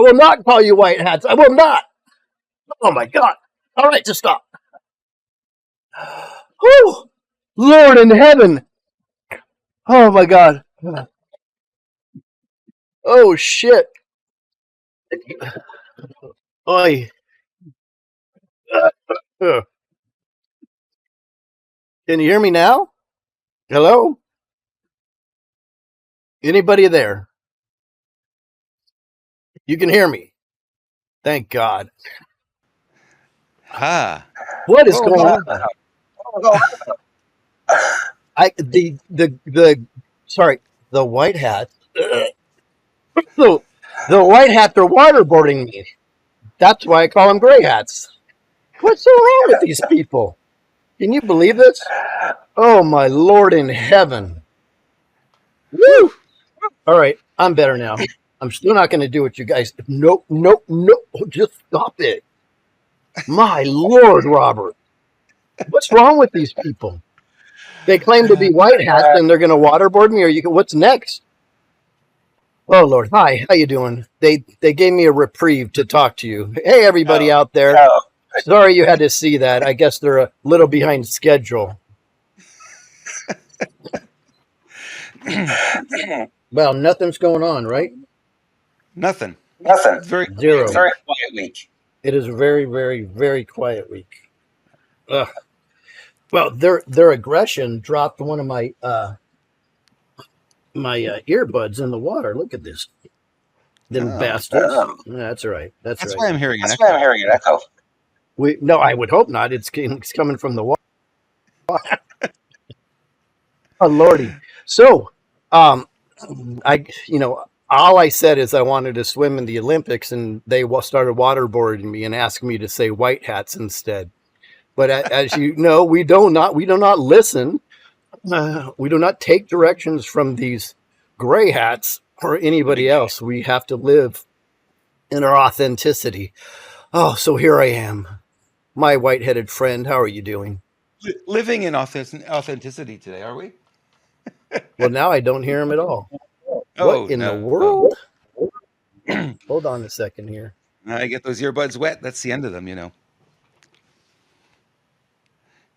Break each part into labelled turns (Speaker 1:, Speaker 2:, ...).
Speaker 1: I will not call you white hats. I will not. Oh my God. All right, just stop. Whew. Lord in heaven. Oh my God. Oh shit. Oi. Can you hear me now? Hello? Anybody there? You can hear me. Thank God. What is going on? The white hats. So the white hats are waterboarding me. That's why I call them gray hats. What's so wrong with these people? Can you believe this? Oh my Lord in heaven. Woo! All right, I'm better now. I'm still not going to do what you guys. Nope. Just stop it. My Lord, Robert. What's wrong with these people? They claim to be white hats and they're going to waterboard me, or what's next? Oh Lord, hi, how you doing? They gave me a reprieve to talk to you. Hey, everybody out there. Sorry you had to see that. I guess they're a little behind schedule. Well, nothing's going on, right?
Speaker 2: Nothing.
Speaker 3: It's
Speaker 1: Zero.
Speaker 3: It's a very quiet week.
Speaker 1: It is a very, very, very quiet week. Ugh. Well, their aggression dropped one of my earbuds in the water. Look at this. Them bastards. That's all right. That's right.
Speaker 2: Why I'm hearing
Speaker 3: That's why I'm hearing an echo.
Speaker 1: No, I would hope not. It's coming from the water. Oh Lordy. So, all I said is I wanted to swim in the Olympics, and they started waterboarding me and asked me to say white hats instead. But as you know, we do not listen. We do not take directions from these gray hats or anybody else. We have to live in our authenticity. Oh, so here I am, my white-headed friend. How are you doing?
Speaker 2: Living in authenticity today, are we?
Speaker 1: Well, now I don't hear him at all. What in the world? Hold on a second here.
Speaker 2: I get those earbuds wet. That's the end of them, you know.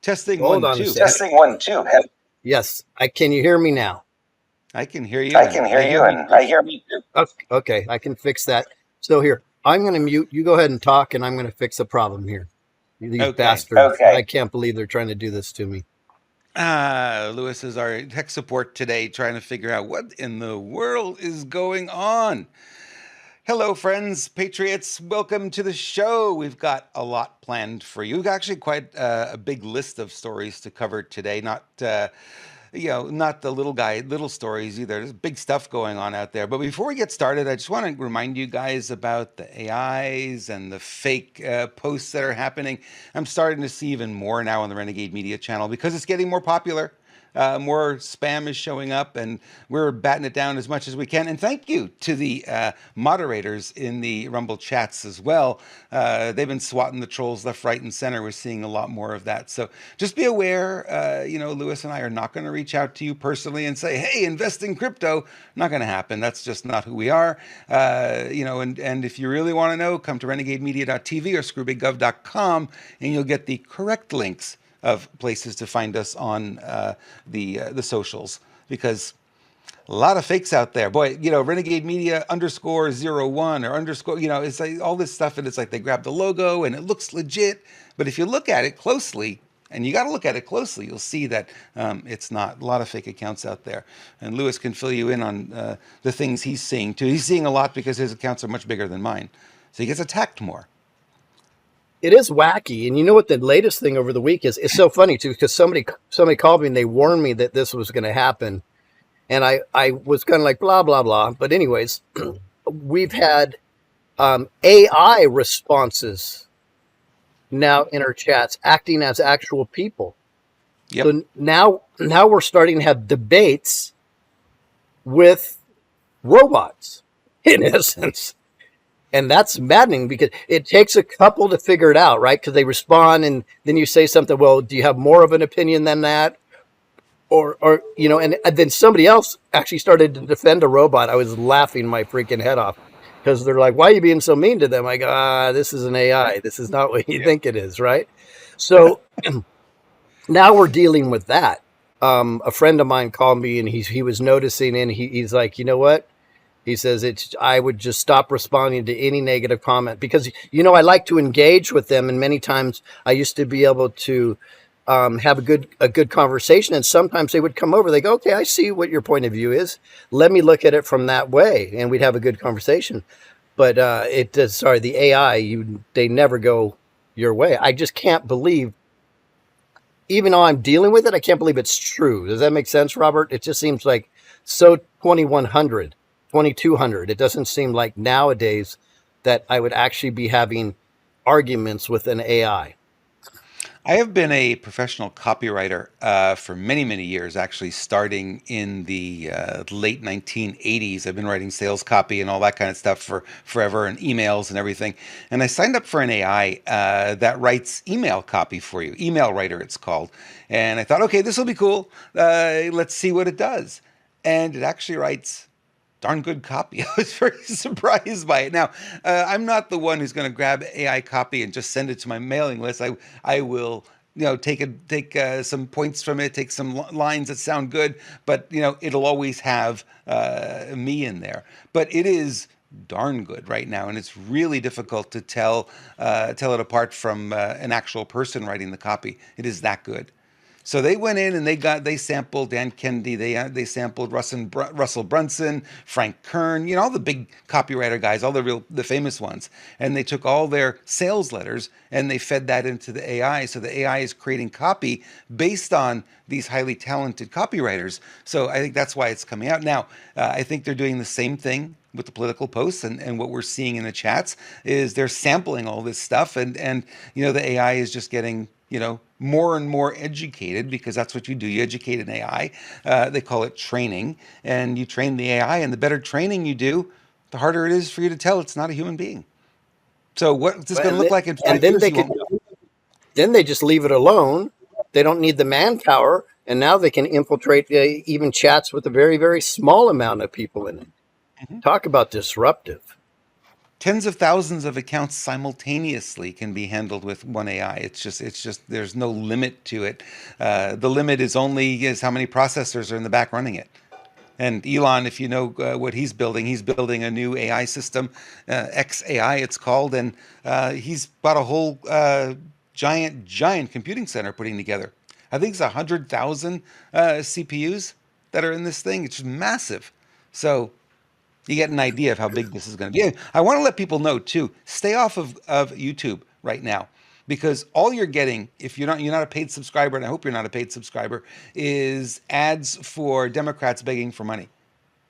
Speaker 2: Testing
Speaker 1: Hold
Speaker 2: 1,
Speaker 1: on
Speaker 2: 2.
Speaker 3: Testing 1, 2.
Speaker 1: Yes, can you hear me now?
Speaker 2: I can hear you.
Speaker 3: I can hear you, and I hear me too.
Speaker 1: Okay, I can fix that. So here, I'm going to mute. You go ahead and talk, and I'm going to fix the problem here. These bastards. Okay. I can't believe they're trying to do this to me.
Speaker 2: Lewis is our tech support today, trying to figure out what in the world is going on. Hello, friends, patriots. Welcome to the show. We've got a lot planned for you. We've actually quite a big list of stories to cover today. Not the little stories either. There's big stuff going on out there. But before we get started, I just want to remind you guys about the AIs and the fake posts that are happening. I'm starting to see even more now on the Renegade Media channel because it's getting more popular. More spam is showing up, and we're batting it down as much as we can. And thank you to the moderators in the Rumble chats as well. They've been swatting the trolls left, right, and center. We're seeing a lot more of that. So just be aware, Lewis and I are not going to reach out to you personally and say, hey, invest in crypto. Not going to happen. That's just not who we are. And if you really want to know, come to renegademedia.tv or screwbiggov.com, and you'll get the correct links of places to find us on the socials, because a lot of fakes out there. Boy, Renegade Media _01 or underscore, it's like all this stuff, and it's like they grab the logo and it looks legit. But if you look at it closely, and you got to look at it closely, you'll see that it's not. A lot of fake accounts out there. And Lewis can fill you in on the things he's seeing too. He's seeing a lot because his accounts are much bigger than mine. So he gets attacked more.
Speaker 1: It is wacky. And you know what the latest thing over the week is? It's so funny too, because somebody called me and they warned me that this was going to happen. And I was kind of like, blah, blah, blah. But anyways, we've had AI responses now in our chats acting as actual people.
Speaker 2: Yep.
Speaker 1: So now we're starting to have debates with robots, in essence. And that's maddening because it takes a couple to figure it out, right? Because they respond, and then you say something. Well, do you have more of an opinion than that? Or and then somebody else actually started to defend a robot. I was laughing my freaking head off. because they're like, why are you being so mean to them? I go, this is an AI. This is not what you think it is, right? So now we're dealing with that. A friend of mine called me and he was noticing, and he's like, you know what? He says I would just stop responding to any negative comment because I like to engage with them, and many times I used to be able to have a good conversation, and sometimes they would come over. They go, okay, I see what your point of view is. Let me look at it from that way, and we'd have a good conversation. But the AI, they never go your way. I just can't believe, even though I'm dealing with it, I can't believe it's true. Does that make sense, Robert? It just seems like so 2100, 2200. It doesn't seem like nowadays that I would actually be having arguments with an AI.
Speaker 2: I have been a professional copywriter for many, many years, actually, starting in the late 1980s. I've been writing sales copy and all that kind of stuff for forever, and emails and everything. And I signed up for an AI that writes email copy for you, email writer, it's called. And I thought, okay, this will be cool. Let's see what it does. And it actually writes darn good copy. I was very surprised by it. Now, I'm not the one who's going to grab AI copy and just send it to my mailing list. I will, take some points from it, take some lines that sound good, but it'll always have me in there. But it is darn good right now, and it's really difficult to tell it apart from an actual person writing the copy. It is that good. So they went in and they sampled Dan Kennedy, they sampled Russell Brunson, Frank Kern, all the big copywriter guys, all the famous ones, and they took all their sales letters and they fed that into the AI. So the AI is creating copy based on these highly talented copywriters. So I think that's why it's coming out now. I think they're doing the same thing with the political posts, and what we're seeing in the chats is they're sampling all this stuff, and the AI is just getting more and more educated, because that's what you do. You educate an AI. They call it training, and you train the AI, and the better training you do, the harder it is for you to tell it's not a human being. So what's this going to look like in
Speaker 1: And
Speaker 2: 5 years?
Speaker 1: then they just leave it alone. They don't need the manpower, and now they can infiltrate even chats with a very, very small amount of people in it.
Speaker 2: Mhm.
Speaker 1: Talk about disruptive.
Speaker 2: Tens of thousands of accounts simultaneously can be handled with one AI. It's just there's no limit to it. The limit is how many processors are in the back running it. And Elon, if you know what he's building a new AI system, XAI it's called, and he's got a whole giant computing center putting together. I think it's 100,000 CPUs that are in this thing. It's just massive. So you get an idea of how big this is going to be. I want to let people know too, stay off of YouTube right now, because all you're getting, if you're not a paid subscriber, and I hope you're not a paid subscriber, is ads for Democrats begging for money.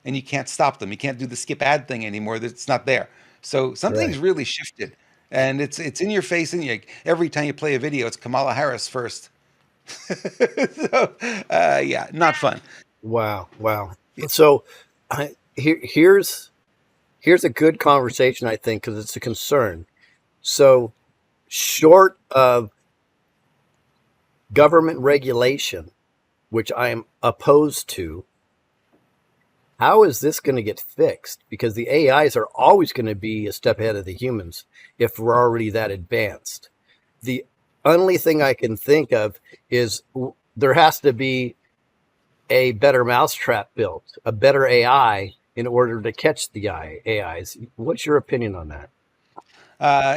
Speaker 2: And you can't stop them. You can't do the skip ad thing anymore. That's not there. So something's
Speaker 1: Right.
Speaker 2: really shifted. And it's in your face, and every time you play a video, it's Kamala Harris first. So yeah, not fun.
Speaker 1: Wow. Wow. So here's a good conversation, I think, because it's a concern. So short of government regulation, which I am opposed to, how is this going to get fixed? Because the AIs are always going to be a step ahead of the humans if we're already that advanced. The only thing I can think of is there has to be a better mousetrap built, a better AI in order to catch the AIs. What's your opinion on that?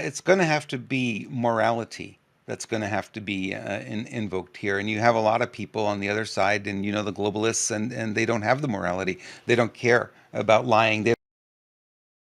Speaker 2: It's going to have to be morality that's going to have to be invoked here. And you have a lot of people on the other side, and the globalists, and they don't have the morality. They don't care about lying. They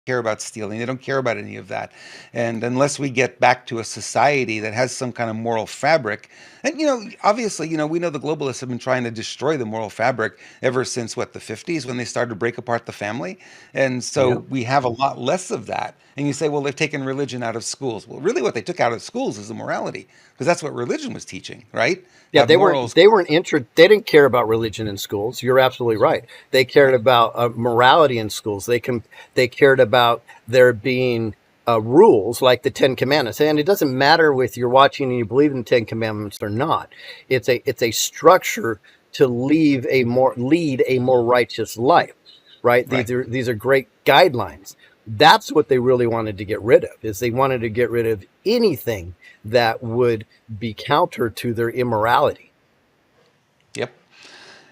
Speaker 2: care about stealing. They don't care about any of that. And unless we get back to a society that has some kind of moral fabric, and obviously, we know the globalists have been trying to destroy the moral fabric ever since the 50s, when they started to break apart the family. And so
Speaker 1: Yep.
Speaker 2: we have a lot less of that. And you say, well, they've taken religion out of schools. Well, really what they took out of schools is the morality, because that's what religion was teaching, right?
Speaker 1: Yeah,
Speaker 2: Have
Speaker 1: they weren't
Speaker 2: morals.
Speaker 1: they weren't they didn't care about religion in schools. You're absolutely right. They cared about morality in schools. They cared about there being rules like the Ten Commandments. And it doesn't matter if you're watching and you believe in the Ten Commandments or not. It's a structure to lead a more righteous life, right?
Speaker 2: Right.
Speaker 1: These are great guidelines. That's what they really wanted to get rid of, is they wanted to get rid of anything that would be counter to their immorality.
Speaker 2: Yep.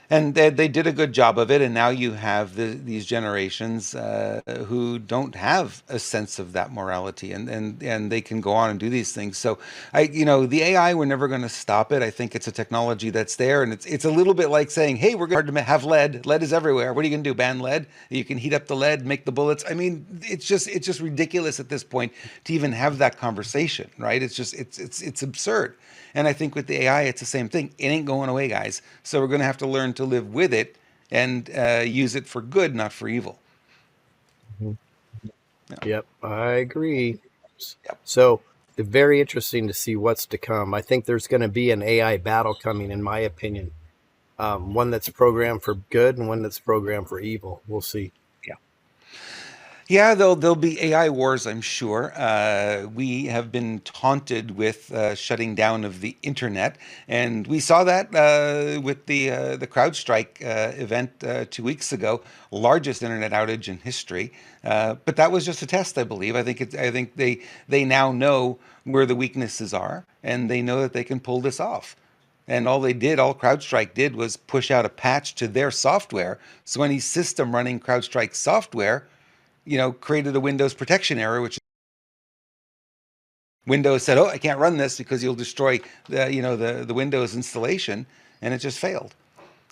Speaker 2: And they did a good job of it, and now you have these generations who don't have a sense of that morality, and they can go on and do these things. So the AI, we're never going to stop it. I think it's a technology that's there, and it's a little bit like saying, hey, we're going to have lead. Lead is everywhere. What are you going to do? Ban lead? You can heat up the lead, make the bullets. I mean, it's just ridiculous at this point to even have that conversation, right? It's absurd. And I think with the AI, it's the same thing. It ain't going away, guys. So we're going to have to learn to live with it and use it for good, not for evil. Yeah.
Speaker 1: Yep, I agree.
Speaker 2: Yep.
Speaker 1: So very interesting to see what's to come. I think there's going to be an AI battle coming, in my opinion. One that's programmed for good and one that's programmed for evil. We'll see.
Speaker 2: Yeah, there'll be AI wars, I'm sure. We have been taunted with shutting down of the internet, and we saw that with the CrowdStrike event 2 weeks ago, largest internet outage in history. But that was just a test, I believe. I think they now know where the weaknesses are, and they know that they can pull this off. And all CrowdStrike did was push out a patch to their software. So any system running CrowdStrike software created a Windows protection error, which Windows said, "Oh, I can't run this because you'll destroy the Windows installation," and it just failed.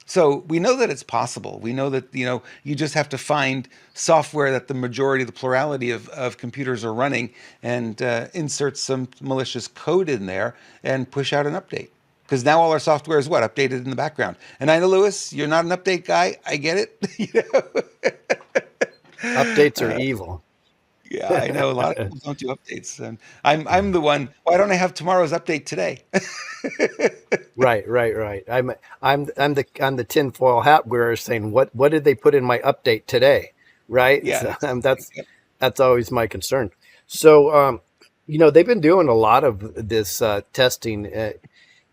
Speaker 2: So we know that it's possible. We know that you just have to find software that the majority, the plurality of computers are running, and insert some malicious code in there and push out an update. Because now all our software is updated in the background. And I know, Lewis, you're not an update guy. I get it.
Speaker 1: Updates are evil.
Speaker 2: Yeah, I know a lot of people don't do updates, and I'm the one. Why don't I have tomorrow's update today?
Speaker 1: Right. I'm the tinfoil hat wearer saying, what did they put in my update today? Right.
Speaker 2: Yeah,
Speaker 1: So,
Speaker 2: exactly. Yep.
Speaker 1: that's always my concern. So they've been doing a lot of this testing.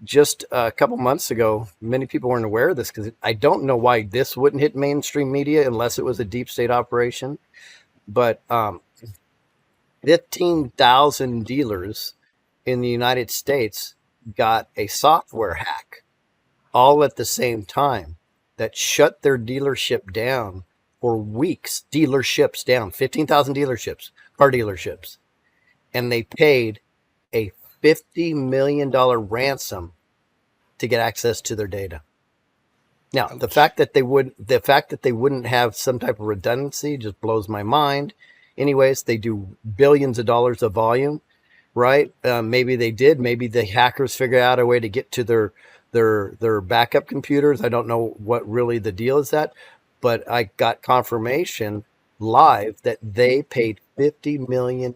Speaker 1: Just a couple months ago, many people weren't aware of this because I don't know why this wouldn't hit mainstream media unless it was a deep state operation. But 15,000 dealers in the United States got a software hack all at the same time that shut their dealership down for weeks. Dealerships down, 15,000 dealerships, car dealerships. And they paid a $50 million ransom to get access to their data. Now, the
Speaker 2: Ouch.
Speaker 1: fact that they wouldn't have some type of redundancy just blows my mind. Anyways, they do billions of dollars of volume, right? Maybe they did. Maybe the hackers figure out a way to get to their backup computers. I don't know what really the deal is at, but I got confirmation live that they paid $50 million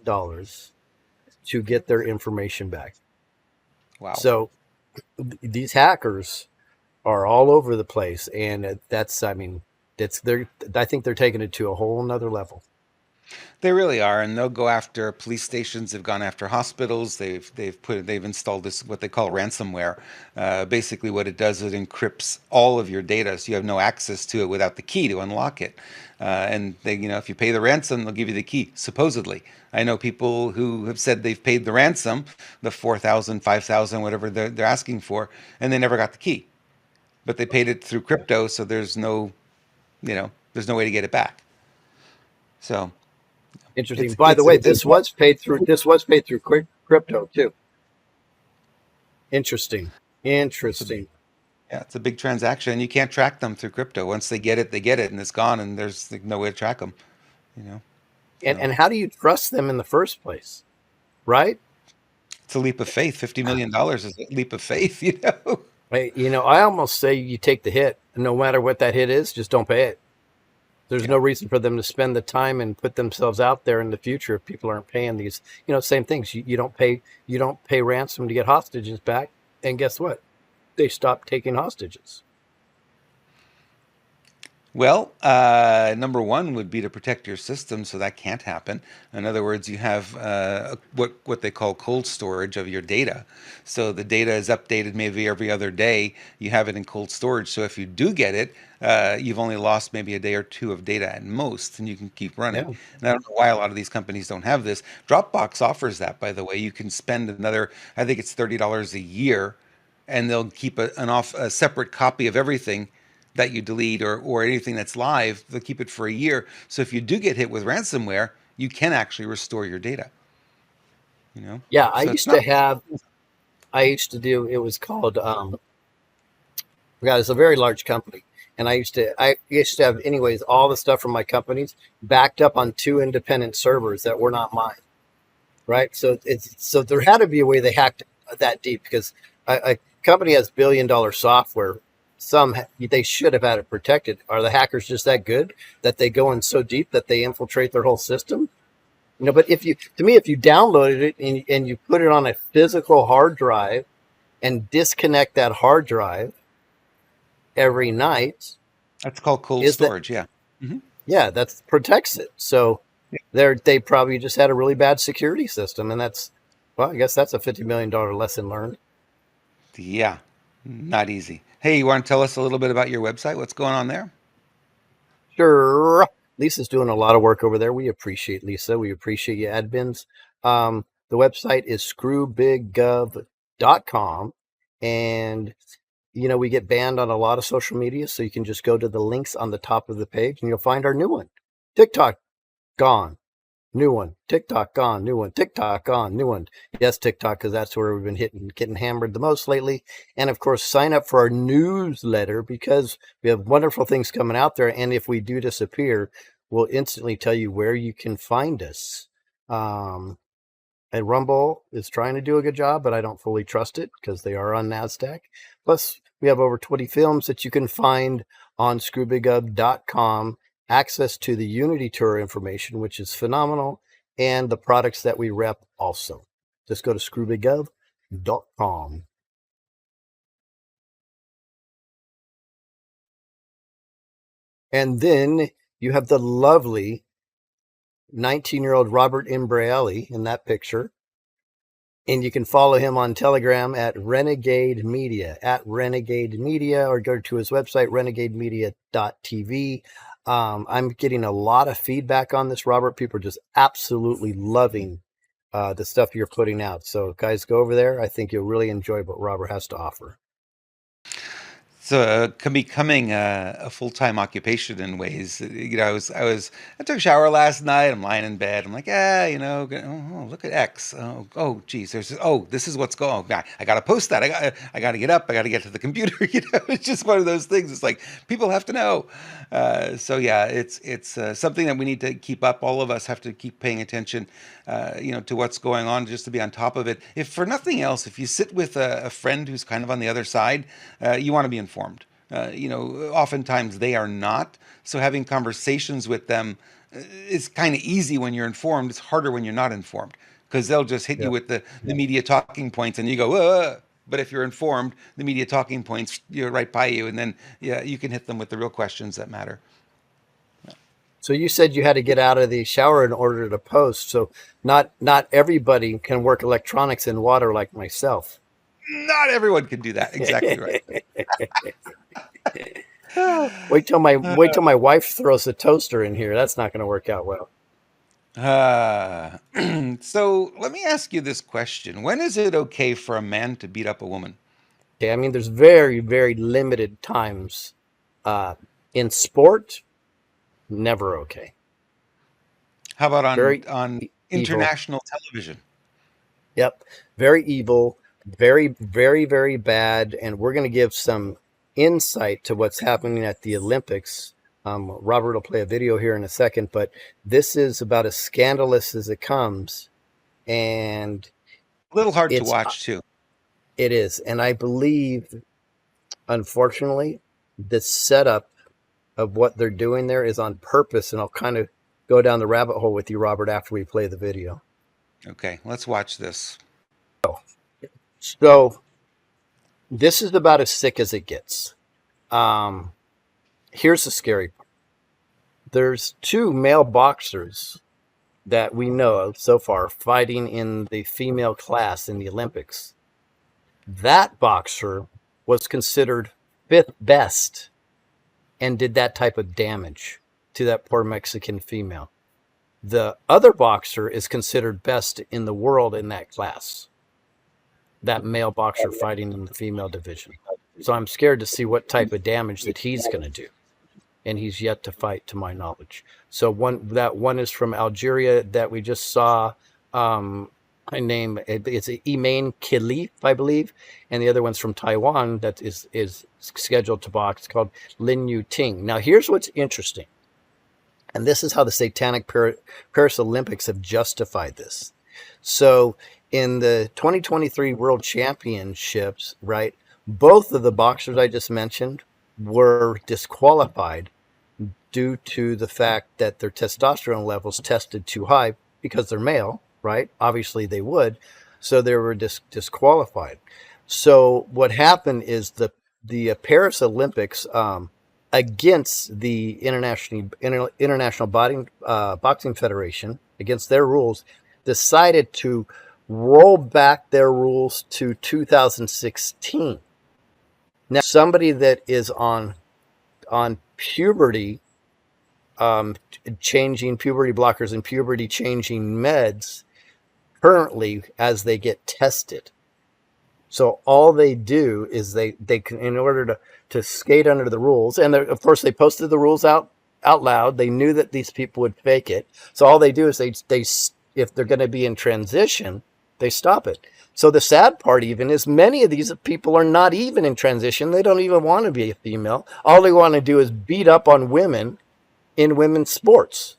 Speaker 1: to get their information back.
Speaker 2: Wow.
Speaker 1: So these hackers are all over the place, and I think they're taking it to a whole nother level.
Speaker 2: They really are, and they'll go after police stations. They've gone after hospitals. They've installed this what they call ransomware. Basically, what it does is it encrypts all of your data, so you have no access to it without the key to unlock it. And if you pay the ransom, they'll give you the key. Supposedly, I know people who have said they've paid the ransom, the 4,000, 5,000, whatever they're asking for, and they never got the key. But they paid it through crypto, so there's no way to get it back. So.
Speaker 1: Interesting.
Speaker 2: It's
Speaker 1: By the
Speaker 2: it's
Speaker 1: way,
Speaker 2: it's
Speaker 1: this was paid through crypto too. Interesting.
Speaker 2: it's a
Speaker 1: Interesting.
Speaker 2: yeah, it's a big transaction. You can't track them through crypto. Once they get it, and it's gone, and there's like, no way to track them. You know,
Speaker 1: And
Speaker 2: so
Speaker 1: and how do you trust them in the first place? Right?
Speaker 2: it's a leap of faith. $50 million is a leap of faith. You know.
Speaker 1: I almost say you take the hit. No matter what that hit is, just don't pay it. There's
Speaker 2: Yeah,
Speaker 1: no reason for them to spend the time and put themselves out there in the future if people aren't paying these. Same things. You don't pay ransom to get hostages back, and guess what? They stop taking hostages.
Speaker 2: Well, number one would be to protect your system, so that can't happen. In other words, you have what they call cold storage of your data. So the data is updated maybe every other day. You have it in cold storage. So if you do get it, you've only lost maybe a day or two of data at most, and you can keep running.
Speaker 1: Yeah.
Speaker 2: And I don't know why a lot of these companies don't have this. Dropbox offers that, by the way. You can spend another, I think it's $30 a year, and they'll keep a separate copy of everything that you delete or anything that's live. They'll keep it for a year. So if you do get hit with ransomware, you can actually restore your data. You know,
Speaker 1: Yeah.
Speaker 2: so it's not.
Speaker 1: I used to do, it was called, yeah, it's a very large company. And I used to have, anyways, all the stuff from my companies backed up on two independent servers that were not mine. Right. So there had to be a way they hacked that deep, because a company has $1 billion software. They should have had it protected. Are the hackers just that good that they go in so deep that they infiltrate their whole system? But if you downloaded it and you put it on a physical hard drive and disconnect that hard drive every night,
Speaker 2: That's called cold
Speaker 1: is that,
Speaker 2: storage. Yeah. Hmm.
Speaker 1: yeah, that protects it. So they probably just had a really bad security system, and well, I guess that's a $50 million lesson learned.
Speaker 2: Yeah. Not easy. Hey, you want to tell us a little bit about your website? What's going on there?
Speaker 1: Sure. Lisa's doing a lot of work over there. We appreciate Lisa. We appreciate you, admins. The website is screwbiggov.com. And, we get banned on a lot of social media, so you can just go to the links on the top of the page and you'll find our new one. TikTok, gone. New one. TikTok, gone. New one. TikTok, gone. New one. Yes, TikTok, because that's where we've been getting hammered the most lately. And of course, sign up for our newsletter, because we have wonderful things coming out there. And if we do disappear, we'll instantly tell you where you can find us. And Rumble is trying to do a good job, but I don't fully trust it because they are on NASDAQ. Plus, we have over 20 films that you can find on screwbiggub.com, access to the Unity Tour information, which is phenomenal, and the products that we rep also. Just go to screwbiggub.com. And then you have the lovely 19-year-old Robert Imbriali in that picture. And you can follow him on Telegram at Renegade Media, or go to his website, renegademedia.tv. I'm getting a lot of feedback on this, Robert. People are just absolutely loving the stuff you're putting out. So, guys, go over there. I think you'll really enjoy what Robert has to offer.
Speaker 2: So becoming a full-time occupation in ways. I took a shower last night. I'm lying in bed. I'm like, look at X. Geez, this is what's going on. I got to post that. I got to get up. I got to get to the computer. It's just one of those things. It's like people have to know. So yeah, it's something that we need to keep up. All of us have to keep paying attention, to what's going on, just to be on top of it. If for nothing else, if you sit with a friend who's kind of on the other side, you want to be informed. Oftentimes they are not. So having conversations with them is kind of easy when you're informed. It's harder when you're not informed, because they'll just hit you with the media talking points and you go, but if you're informed, the media talking points, you're right by you. And then, you can hit them with the real questions that matter.
Speaker 1: So you said you had to get out of the shower in order to post. So not everybody can work electronics in water like myself.
Speaker 2: Not everyone can do that. Exactly right.
Speaker 1: Wait till my wife throws a toaster in here. That's not going to work out well.
Speaker 2: So let me ask you this question. When is it okay for a man to beat up a woman?
Speaker 1: Okay, I mean, there's very, very limited times. In sport, never okay.
Speaker 2: How about
Speaker 1: Very
Speaker 2: on
Speaker 1: evil.
Speaker 2: international television?
Speaker 1: Yep. Very evil, very, very, very bad. And we're going to give some insight to what's happening at the Olympics. Robert will play a video here in a second, but this is about as scandalous as it comes. And
Speaker 2: A little hard to watch too.
Speaker 1: it is. And I believe, unfortunately, the setup of what they're doing there is on purpose. And I'll kind of go down the rabbit hole with you, Robert, after we play the video.
Speaker 2: Okay, let's watch this.
Speaker 1: So this is about as sick as it gets. Here's the scary part. there's 2 male boxers that we know of so far fighting in the female class in the Olympics. That boxer was considered 5th best and did that type of damage to that poor Mexican female. The other boxer is considered best in the world in that class, that male boxer fighting in the female division. So I'm scared to see what type of damage that he's going to do. And he's yet to fight, to my knowledge. So one is from Algeria that we just saw. I name it's Imain Khalif, I believe, and the other one's from Taiwan that is scheduled to box, called Lin Yu Ting. Now, here's what's interesting, and this is how the Satanic Paris Olympics have justified this. So, in the 2023 World Championships, right, both of the boxers I just mentioned were disqualified due to the fact that their testosterone levels tested too high because they're male, right? Obviously they would. So they were disqualified. So what happened is the Paris Olympics against the International Boxing Federation, against their rules, decided to roll back their rules to 2016. Now, somebody that is on puberty, changing puberty blockers and puberty changing meds currently as they get tested. So all they do is they can, in order to skate under the rules, and of course they posted the rules out loud. They knew that these people would fake it. So all they do is they if they're going to be in transition, they stop it. So the sad part even is many of these people are not even in transition. They don't even want to be a female. All they want to do is beat up on women in women's sports.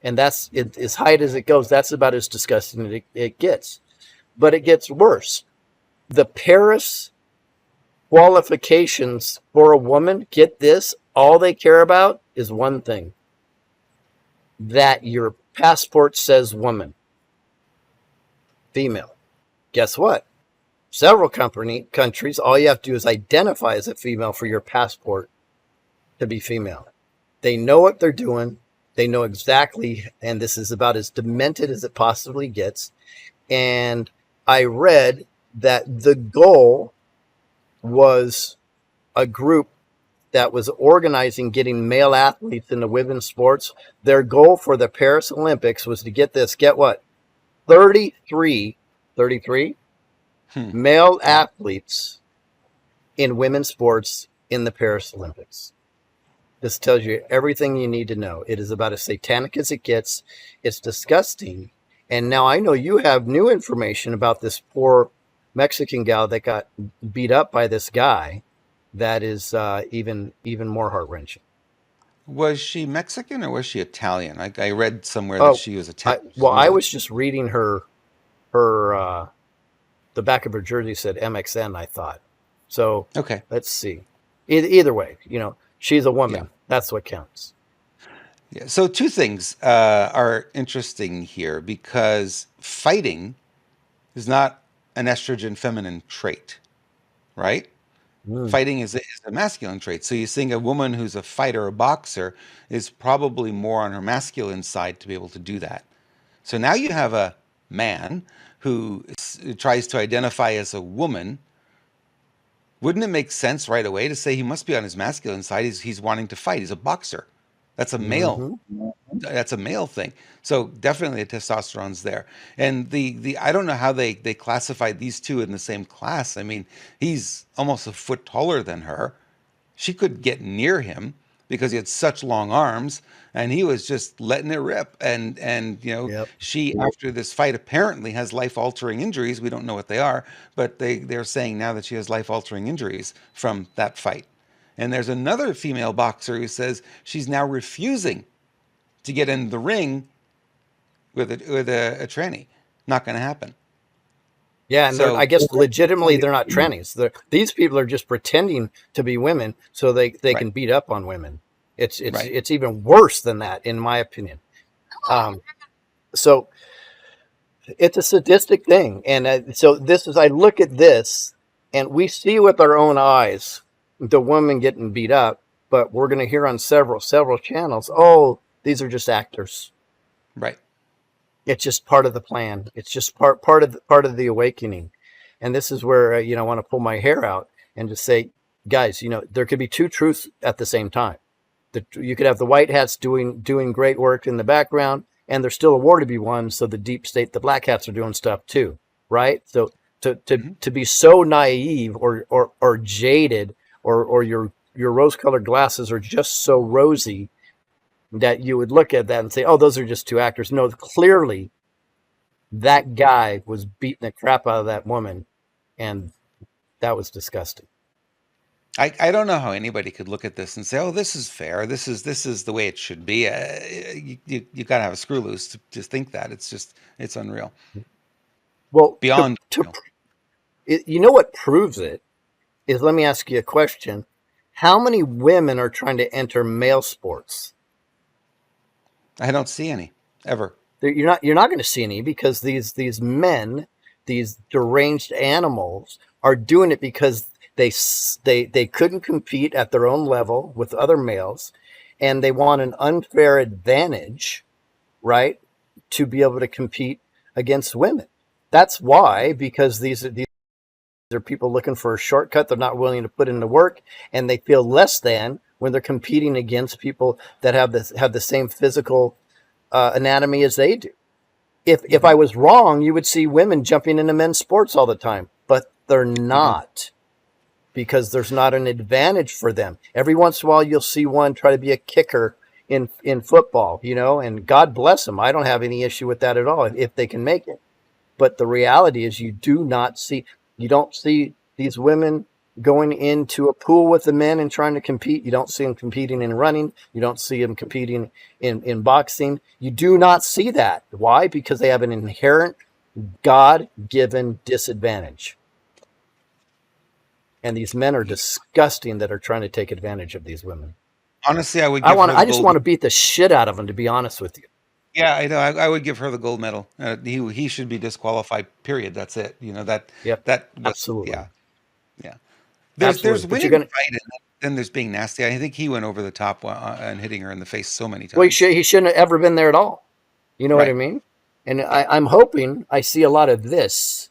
Speaker 1: And that's as high as it goes. That's about as disgusting as it gets. But it gets worse. The Paris qualifications for a woman, get this, all they care about is one thing: that your passport says woman, female. Guess what? Several countries, all you have to do is identify as a female for your passport to be female. They know what they're doing. They know exactly, and this is about as demented as it possibly gets. And I read that the goal was a group that was organizing getting male athletes into women's sports. Their goal for the Paris Olympics was to get what? 33 male athletes in women's sports in the Paris Olympics. This tells you everything you need to know. It is about as satanic as it gets. It's disgusting. And now I know you have new information about this poor Mexican gal that got beat up by this guy. That is even more heart-wrenching.
Speaker 2: Was she Mexican or was she Italian? I read somewhere that she was Italian.
Speaker 1: I was just reading her the back of her jersey said MXN, I thought. So
Speaker 2: okay,
Speaker 1: let's see. Either way, she's a woman. Yeah. That's what counts.
Speaker 2: Yeah. So 2 things are interesting here, because fighting is not an estrogen feminine trait, right? Fighting is a masculine trait. So you're seeing a woman who's a fighter, a boxer, is probably more on her masculine side to be able to do that. So now you have a man who tries to identify as a woman. Wouldn't it make sense right away to say he must be on his masculine side? He's wanting to fight. He's a boxer. That's a male. That's a male thing. So definitely the testosterone's there. And the I don't know how they classified these 2 in the same class. I mean, he's almost a foot taller than her. She could get near him because he had such long arms, and he was just letting it rip. And yep. She, after this fight, apparently has life-altering injuries. We don't know what they are, but they're saying now that she has life-altering injuries from that fight. And there's another female boxer who says she's now refusing to get in the ring with a tranny. Not going to happen.
Speaker 1: Yeah, and so, I guess legitimately they're not trannies. These people are just pretending to be women so they can beat up on women. It's even worse than that, in my opinion. So it's a sadistic thing, and so I look at this, and we see with our own eyes the woman getting beat up, but we're going to hear on several channels, oh, these are just actors.
Speaker 2: Right.
Speaker 1: It's just part of the plan. It's just part of the awakening. And this is where I want to pull my hair out and just say, guys, there could be two truths at the same time. You could have the white hats doing great work in the background, and there's still a war to be won. So the deep state, the black hats, are doing stuff too, right? So to be so naive or jaded, or your rose-colored glasses are just so rosy that you would look at that and say, oh, those are just two actors. No, clearly that guy was beating the crap out of that woman, and that was disgusting.
Speaker 2: I don't know how anybody could look at this and say, "Oh, this is fair. This is the way it should be." You got to have a screw loose to think that. It's unreal.
Speaker 1: Well,
Speaker 2: Beyond.
Speaker 1: What proves it is, let me ask you a question: how many women are trying to enter male sports?
Speaker 2: I don't see any ever.
Speaker 1: You're not going to see any, because these men, these deranged animals, are doing it because they couldn't compete at their own level with other males, and they want an unfair advantage, right, to be able to compete against women. That's why, because these are people looking for a shortcut. They're not willing to put in the work, and they feel less than when they're competing against people that have the same physical anatomy as they do. If I was wrong, you would see women jumping into men's sports all the time, but they're not, because there's not an advantage for them. Every once in a while, you'll see one try to be a kicker in football, and God bless them. I don't have any issue with that at all if they can make it. But the reality is, you don't see these women going into a pool with the men and trying to compete. You don't see them competing in running. You don't see them competing in boxing. You do not see that. Why? Because they have an inherent God-given disadvantage. And these men are disgusting that are trying to take advantage of these women.
Speaker 2: Honestly, I
Speaker 1: just want to beat the shit out of them, to be honest with you.
Speaker 2: Yeah, I know. I would give her the gold medal. He should be disqualified. Period. That's it.
Speaker 1: Yep.
Speaker 2: That
Speaker 1: absolutely.
Speaker 2: Yeah.
Speaker 1: There's
Speaker 2: winning the fight, and then there's being nasty. I think he went over the top and hitting her in the face so many times.
Speaker 1: Well, he shouldn't have ever been there at all. You know what I mean? And I'm hoping I see a lot of this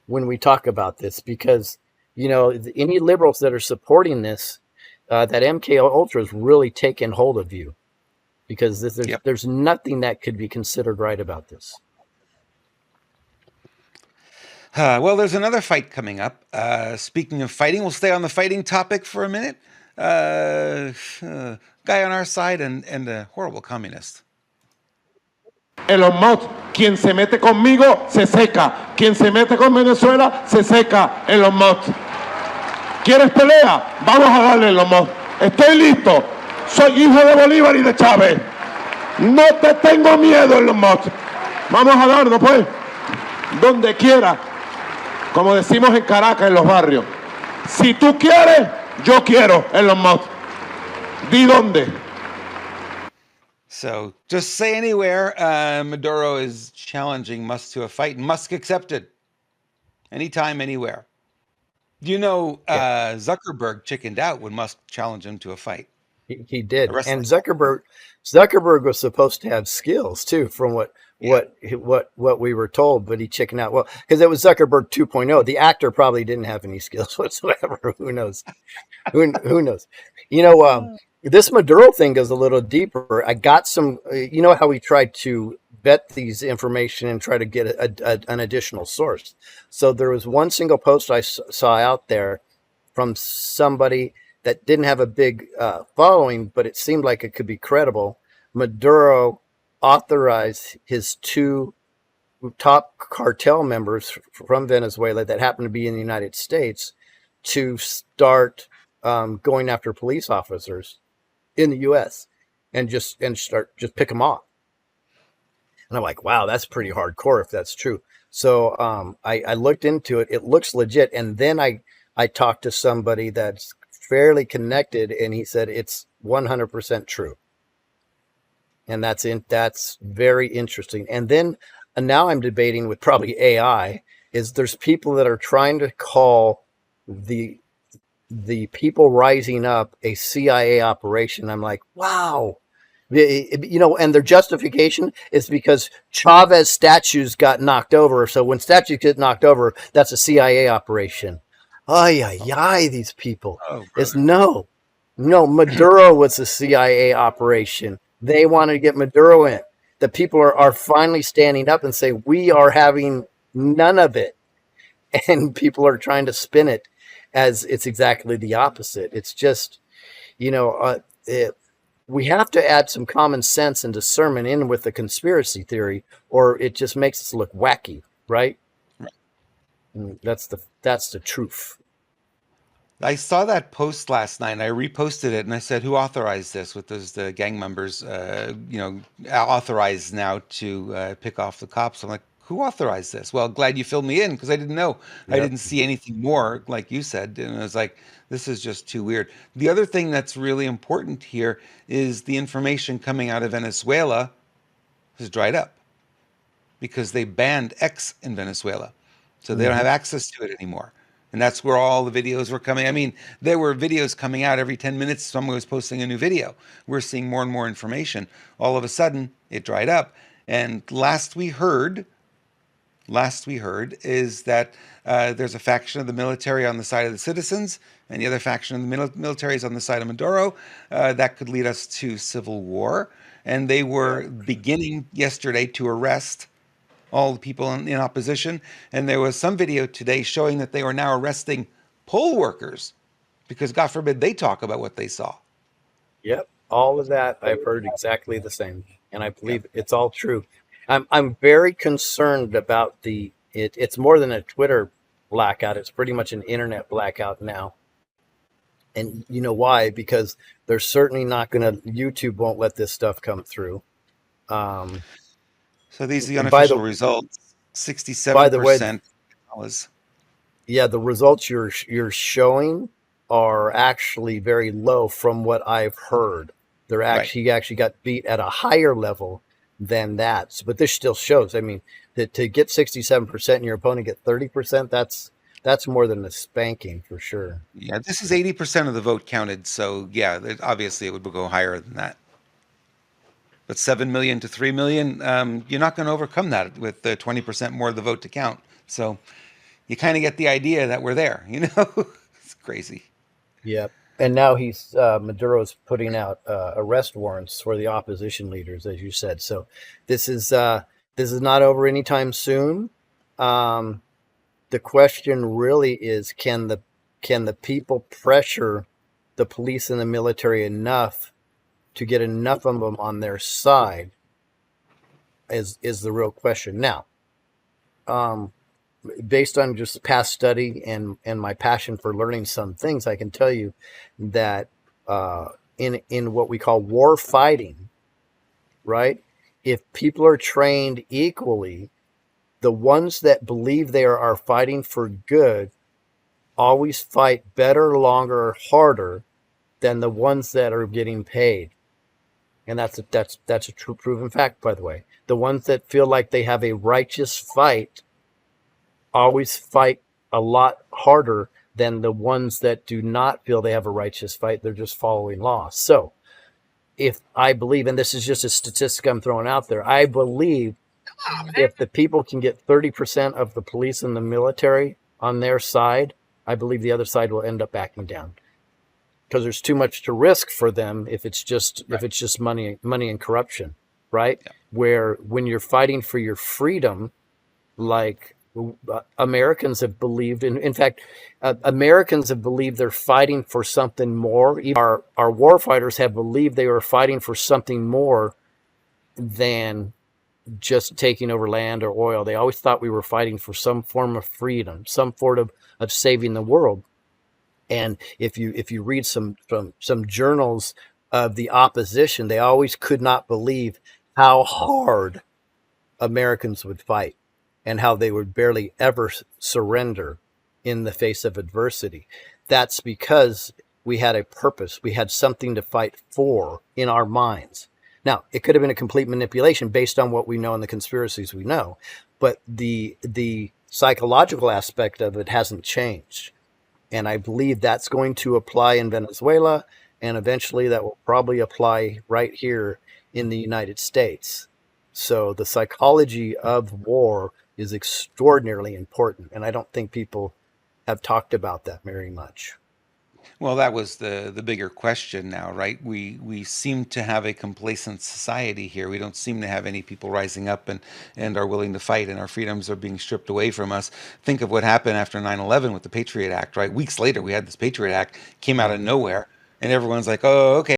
Speaker 1: when we talk about this, because any liberals that are supporting this, that MK Ultra is really taking hold of you, because there's nothing that could be considered right about this.
Speaker 2: Well, there's another fight coming up. Speaking of fighting, we'll stay on the fighting topic for a minute. Guy on our side and a horrible communist.
Speaker 4: Elon Musk, quien se mete conmigo se seca. Quien se mete con Venezuela se seca. Elon Musk. ¿Quieres pelea? Vamos a darle, Elon Musk. Estoy listo. Soy hijo de Bolívar y de Chávez. No te tengo miedo, Elon Musk. Vamos a darnos, pues. Donde quiera. Como decimos en Caracas, en los barrios. Si tú quieres, yo quiero, Elon Musk. Di dónde.
Speaker 2: So, just say anywhere. Maduro is challenging Musk to a fight. Musk accepted. Anytime, anywhere. Zuckerberg chickened out when Musk challenged him to a fight.
Speaker 1: He did. And Zuckerberg was supposed to have skills too, from what we were told, but he chickened out. Well, because it was Zuckerberg 2.0. The actor probably didn't have any skills whatsoever. Who knows? Who knows? This Maduro thing goes a little deeper. I got some. You know how we tried to vet these information and try to get an additional source. So there was one single post I saw out there from somebody that didn't have a big following, but it seemed like it could be credible. Maduro authorized his two top cartel members from Venezuela that happen to be in the United States to start going after police officers in the U.S. and just pick them off. And I'm like, wow, that's pretty hardcore if that's true. So I looked into it. It looks legit. And then I talked to somebody that's fairly connected, and he said it's 100% true. And that's very interesting. And then now I'm debating with probably AI, is there's people that are trying to call the the people rising up a CIA operation. I'm like, wow. And their justification is because Chavez statues got knocked over. So when statues get knocked over, that's a CIA operation. Ay, ay, ay, these people.
Speaker 2: Oh,
Speaker 1: It's
Speaker 2: brother.
Speaker 1: no, Maduro was a CIA operation. They wanted to get Maduro in. The people are finally standing up and say, we are having none of it. And people are trying to spin it as it's exactly the opposite. It's just, we have to add some common sense and discernment in with the conspiracy theory, or it just makes us look wacky, right? And that's the truth.
Speaker 2: I saw that post last night and I reposted it and I said, who authorized this? With those the gang members, authorized now to pick off the cops. I'm like, who authorized this? Well, glad you filled me in because I didn't know. I
Speaker 1: Yep.
Speaker 2: didn't see anything more, like you said. And I was like, this is just too weird. The other thing that's really important here is the information coming out of Venezuela has dried up because they banned X in Venezuela. So they don't have access to it anymore. And that's where all the videos were coming. I mean, there were videos coming out every 10 minutes. Someone was posting a new video. We're seeing more and more information. All of a sudden, it dried up. And last we heard is that there's a faction of the military on the side of the citizens, and the other faction of the military is on the side of Maduro. That could lead us to civil war. And they were beginning yesterday to arrest all the people in opposition. And there was some video today showing that they were now arresting poll workers because, God forbid, they talk about what they saw.
Speaker 1: Yep. All of that I've heard exactly the same, and I believe it's all true. I'm very concerned about it's more than a Twitter blackout. It's pretty much an internet blackout now. And you know why? Because they're certainly not going to, YouTube won't let this stuff come through.
Speaker 2: So these are the
Speaker 1: And by
Speaker 2: unofficial results.
Speaker 1: by the way,
Speaker 2: 67% was.
Speaker 1: yeah, the results you're showing are actually very low from what I've heard.
Speaker 2: Right.
Speaker 1: He actually got beat at a higher level than that. But this still shows. I mean, to get 67% and your opponent get 30%, that's more than a spanking for sure.
Speaker 2: Yeah, this is 80% of the vote counted. So yeah, obviously it would go higher than that. But 7 million to 3 million, you're not going to overcome that with 20% more of the vote to count. So you kind of get the idea that we're there, It's crazy.
Speaker 1: Yep. And now Maduro's putting out arrest warrants for the opposition leaders, as you said. So this is not over anytime soon. The question really is, can the people pressure the police and the military enough to get enough of them on their side is the real question. Now, based on just past study and my passion for learning some things, I can tell you that in what we call war fighting, right? If people are trained equally, the ones that believe they are fighting for good always fight better, longer, harder than the ones that are getting paid. And that's a true proven fact, by the way. The ones that feel like they have a righteous fight always fight a lot harder than the ones that do not feel they have a righteous fight. They're just following law. So if I believe, and this is just a statistic I'm throwing out there, I believe if the people can get 30% of the police and the military on their side, I believe the other side will end up backing down. Because there's too much to risk for them if it's just money and corruption, right? Yeah. Where when you're fighting for your freedom, like Americans have believed in fact, Americans have believed they're fighting for something more. Even our war fighters have believed they were fighting for something more than just taking over land or oil. They always thought we were fighting for some form of freedom, some form of saving the world. And if you read some journals of the opposition, they always could not believe how hard Americans would fight and how they would barely ever surrender in the face of adversity. That's because we had a purpose. We had something to fight for in our minds. Now, it could have been a complete manipulation based on what we know and the conspiracies we know, but the psychological aspect of it hasn't changed. And I believe that's going to apply in Venezuela, and eventually that will probably apply right here in the United States. So the psychology of war is extraordinarily important, and I don't think people have talked about that very much.
Speaker 2: Well, that was the bigger question now, right? We seem to have a complacent society here. We don't seem to have any people rising up and are willing to fight, and our freedoms are being stripped away from us. Think of what happened after 9/11 with the Patriot Act, right? Weeks later, we had this Patriot Act, came out of nowhere, and everyone's like, "Oh, okay,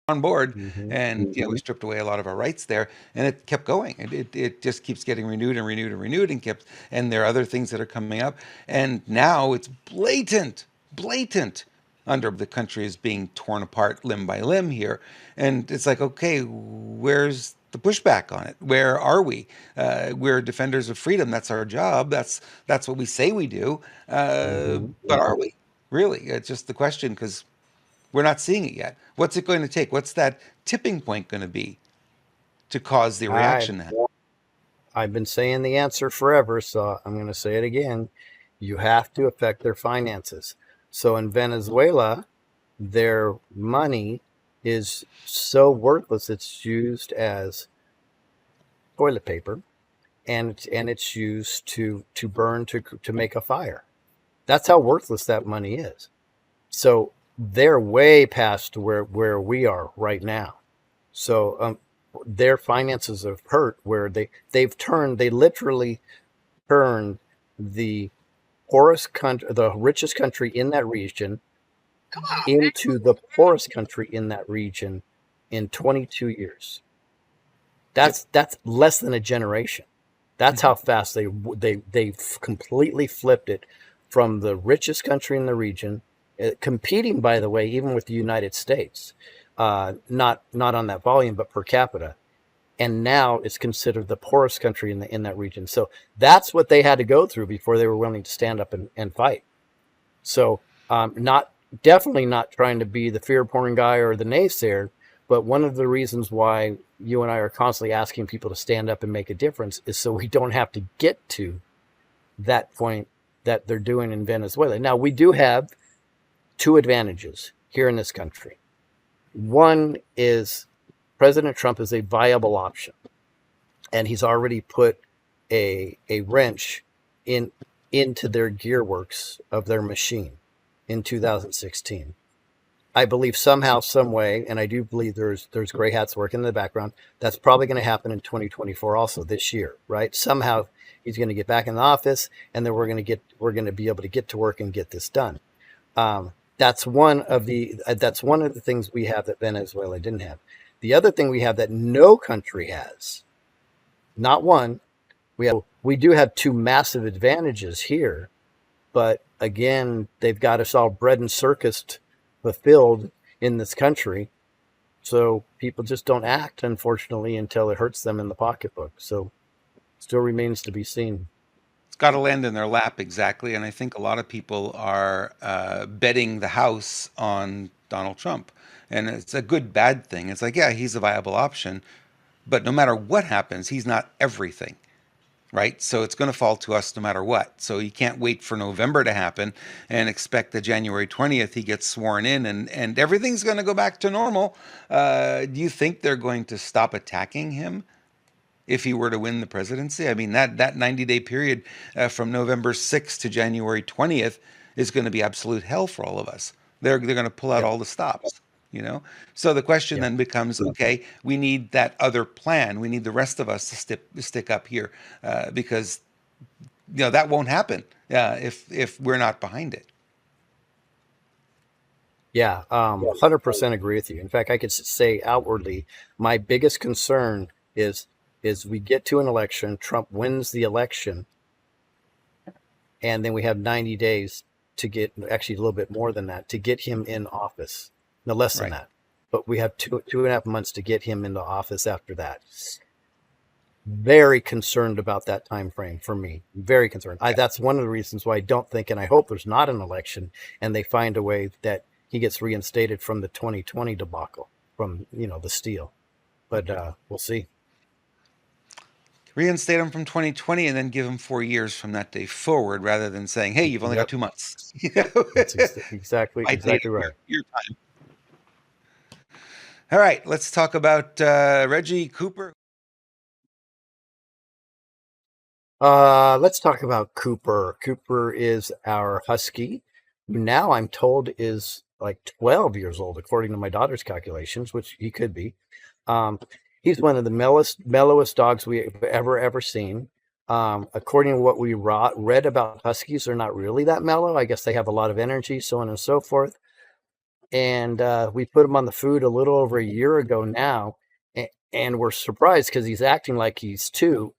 Speaker 2: on board," and we stripped away a lot of our rights there, and it kept going. It just keeps getting renewed and renewed and renewed, and there are other things that are coming up, and now it's blatant under the country is being torn apart limb by limb here, and it's like, okay, where's the pushback on it? Where are we? We're defenders of freedom. That's our job. That's what we say we do. But are we really? It's just the question, because we're not seeing it yet. What's it going to take? What's that tipping point going to be to cause the reaction to happen?
Speaker 1: I've been saying the answer forever, so I'm going to say it again. You have to affect their finances. So in Venezuela, their money is so worthless, it's used as toilet paper, and it's used to burn to make a fire. That's how worthless that money is. So they're way past where we are right now. So their finances have hurt where they literally turned the poorest country, the richest country in that region, into the poorest country in that region in 22 years. That's less than a generation. That's how fast they completely flipped it from the richest country in the region, competing, by the way, even with the United States, not on that volume, but per capita. And now it's considered the poorest country in that region. So that's what they had to go through before they were willing to stand up and fight. So definitely not trying to be the fear-porn guy or the naysayer, but one of the reasons why you and I are constantly asking people to stand up and make a difference is so we don't have to get to that point that they're doing in Venezuela. Now, we do have two advantages here in this country. One is President Trump is a viable option, and he's already put a wrench into their gearworks of their machine in 2016. I believe somehow, some way, and I do believe there's gray hats working in the background. That's probably going to happen in 2024, also this year, right? Somehow he's going to get back in the office, and then we're going to be able to get to work and get this done. That's one of the things we have that Venezuela didn't have. The other thing we have that no country has, not one, we do have two massive advantages here, but again, they've got us all bread and circused, fulfilled in this country. So people just don't act, unfortunately, until it hurts them in the pocketbook. So still remains to be seen.
Speaker 2: It's got to land in their lap, exactly. And I think a lot of people are betting the house on Donald Trump. And it's a good, bad thing. It's like, yeah, he's a viable option. But no matter what happens, he's not everything. Right? So it's going to fall to us no matter what. So you can't wait for November to happen and expect that January 20th he gets sworn in and everything's going to go back to normal. Do you think they're going to stop attacking him if he were to win the presidency? I mean, that 90-day period from November 6th to January 20th is going to be absolute hell for all of us. They're going to pull out all the stops. So the question then becomes, okay, we need that other plan. We need the rest of us to stick up here because that won't happen if we're not behind it.
Speaker 1: Yeah, 100% agree with you. In fact, I could say outwardly, my biggest concern is we get to an election, Trump wins the election, and then we have 90 days to get, actually a little bit more than that, to get him in office. No less than that. But we have two and a half months to get him into office after that. Very concerned about that time frame for me. Very concerned. That's one of the reasons why I don't think, and I hope there's not an election, and they find a way that he gets reinstated from the 2020 debacle, from the steal. But we'll see.
Speaker 2: reinstate them from 2020 and then give them 4 years from that day forward, rather than saying, "Hey, you've only got 2 months."
Speaker 1: That's exactly right.
Speaker 2: Your time. All right, let's talk about Reggie Cooper.
Speaker 1: Let's talk about Cooper. Cooper is our husky, who now I'm told is like 12 years old, according to my daughter's calculations, which he could be. He's one of the mellowest dogs we've ever seen. According to what we read about huskies, they're not really that mellow. I guess they have a lot of energy, so on and so forth. And we put him on the food a little over a year ago now, and we're surprised because he's acting like he's 2.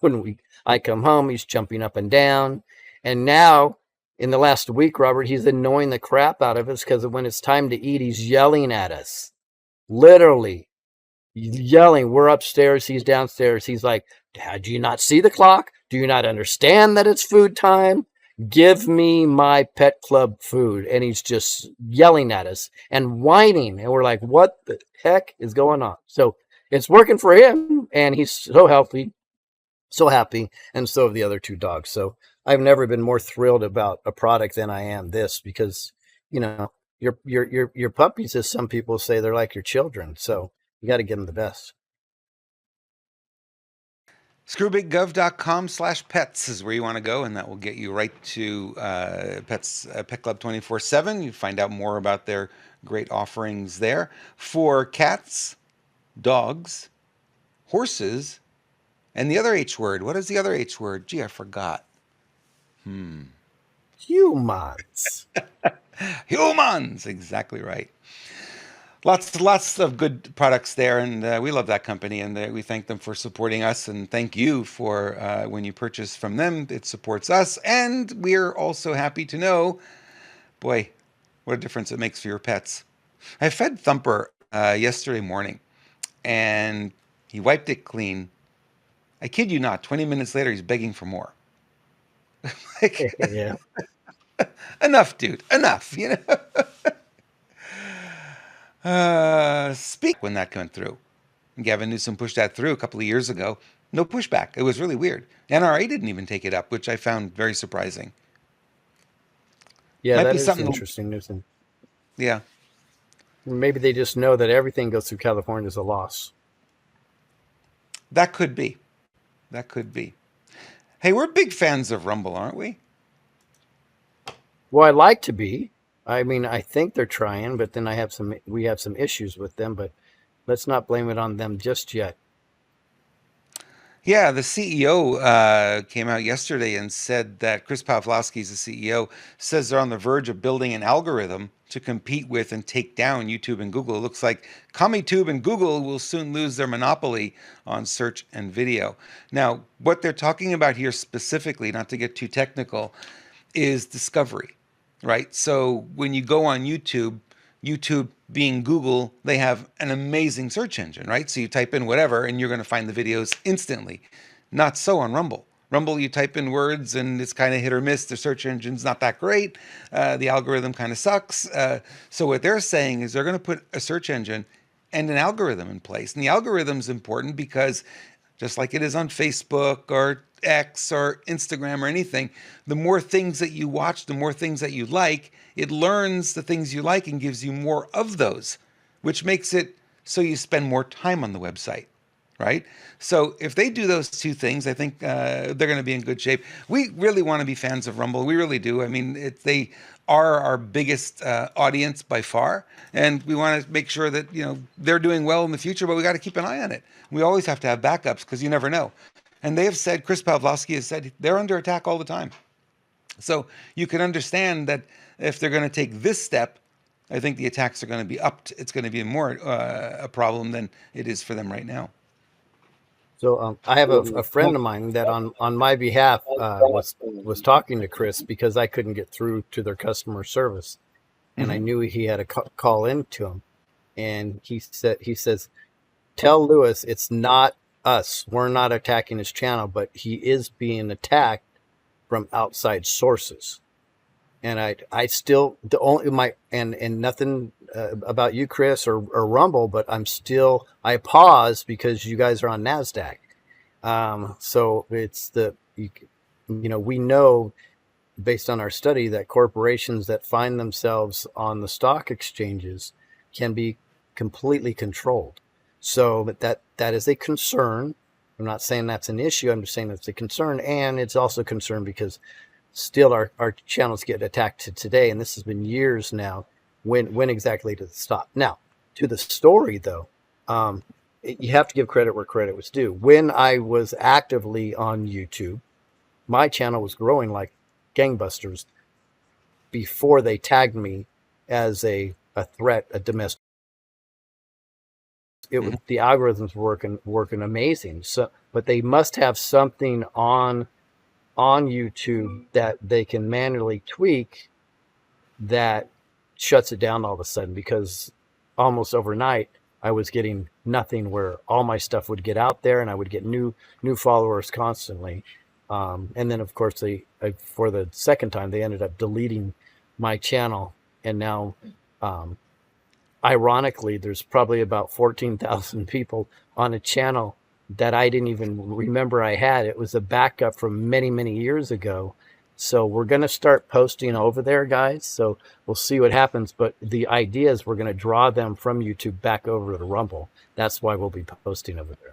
Speaker 1: When I come home, he's jumping up and down. And now, in the last week, Robert, he's annoying the crap out of us because when it's time to eat, he's yelling at us. Literally yelling. We're upstairs, he's downstairs. He's like, "Do you not see the clock? Do you not understand that it's food time? Give me my pet club food." And he's just yelling at us and whining. And we're like, what the heck is going on? So it's working for him, and he's so healthy, so happy, and so have the other 2 dogs. So I've never been more thrilled about a product than I am this, because, you know, your puppies, as some people say, they're like your children. So you got to give them the best.
Speaker 2: Screwbiggov.com/pets is where you want to go, and that will get you right to Pets Pet Club 24/7. You find out more about their great offerings there for cats, dogs, horses, and the other H word. What is the other H word? Gee, I forgot.
Speaker 1: Humans.
Speaker 2: Humans, exactly right. Lots of good products there, and we love that company, and we thank them for supporting us, and thank you for when you purchase from them, it supports us, and we're also happy to know, boy, what a difference it makes for your pets. I fed Thumper yesterday morning, and he wiped it clean. I kid you not, 20 minutes later, he's begging for more. Like,
Speaker 1: Yeah.
Speaker 2: enough, dude, enough, you know? Speak when that went through. Gavin Newsom pushed that through a couple of years ago. No pushback. It was really weird. NRA didn't even take it up, which I found very surprising.
Speaker 1: Yeah,
Speaker 2: Might
Speaker 1: that
Speaker 2: be
Speaker 1: is
Speaker 2: something.
Speaker 1: interesting, Newsom.
Speaker 2: Yeah,
Speaker 1: Maybe they just know that everything goes through California is a loss.
Speaker 2: that could be. That could be. Hey, we're big fans of Rumble, aren't we?
Speaker 1: Well, I like to be. I mean, I think they're trying, but then we have some issues with them, but let's not blame it on them just yet.
Speaker 2: Yeah, the CEO came out yesterday and said that Chris Pavlovsky's the CEO, says they're on the verge of building an algorithm to compete with and take down YouTube and Google. It looks like CommieTube and Google will soon lose their monopoly on search and video. Now, what they're talking about here specifically, not to get too technical, is discovery, right? So when you go on YouTube, YouTube being Google, they have an amazing search engine, right? So you type in whatever and you're going to find the videos instantly. Not so on Rumble. Rumble, you type in words and it's kind of hit or miss. The search engine's not that great. The algorithm kind of sucks. So what they're saying is they're going to put a search engine and an algorithm in place. And the algorithm's important because just like it is on Facebook or X or Instagram or anything, the more things that you watch, the more things that you like, it learns the things you like and gives you more of those, which makes it so you spend more time on the website, right? So if they do those 2 things, I think they're going to be in good shape. We really want to be fans of Rumble. We really do. I mean, they are our biggest audience by far, and we want to make sure that they're doing well in the future. But we got to keep an eye on it. We always have to have backups because you never know. And they have said, Chris Pavlovsky has said, they're under attack all the time. So you can understand that if they're going to take this step, I think the attacks are going to be upped. It's going to be more a problem than it is for them right now.
Speaker 1: So I have a friend of mine that on my behalf was talking to Chris because I couldn't get through to their customer service, and I knew he had a call into him, and he says, "Tell Lewis it's not us. We're not attacking his channel, but he is being attacked from outside sources." And I still and nothing about you, Chris, or Rumble, but I pause because you guys are on NASDAQ. So it's we know based on our study that corporations that find themselves on the stock exchanges can be completely controlled. So that is a concern. I'm not saying that's an issue. I'm just saying it's a concern, and it's also a concern because still our channels get attacked today, and this has been years now. When exactly does it stop? Now, to the story though, you have to give credit where credit was due. When I was actively on YouTube, my channel was growing like gangbusters before they tagged me as a threat, a domestic. The algorithms working amazing. So, but they must have something on YouTube that they can manually tweak that shuts it down all of a sudden, because almost overnight I was getting nothing where all my stuff would get out there and I would get new followers constantly. And then of course for the second time they ended up deleting my channel, and now ironically there's probably about 14,000 people on a channel that I didn't even remember I had. It was a backup from many years ago. So we're going to start posting over there, guys. So we'll see what happens. But the idea is we're going to draw them from YouTube back over to Rumble. That's why we'll be posting over there.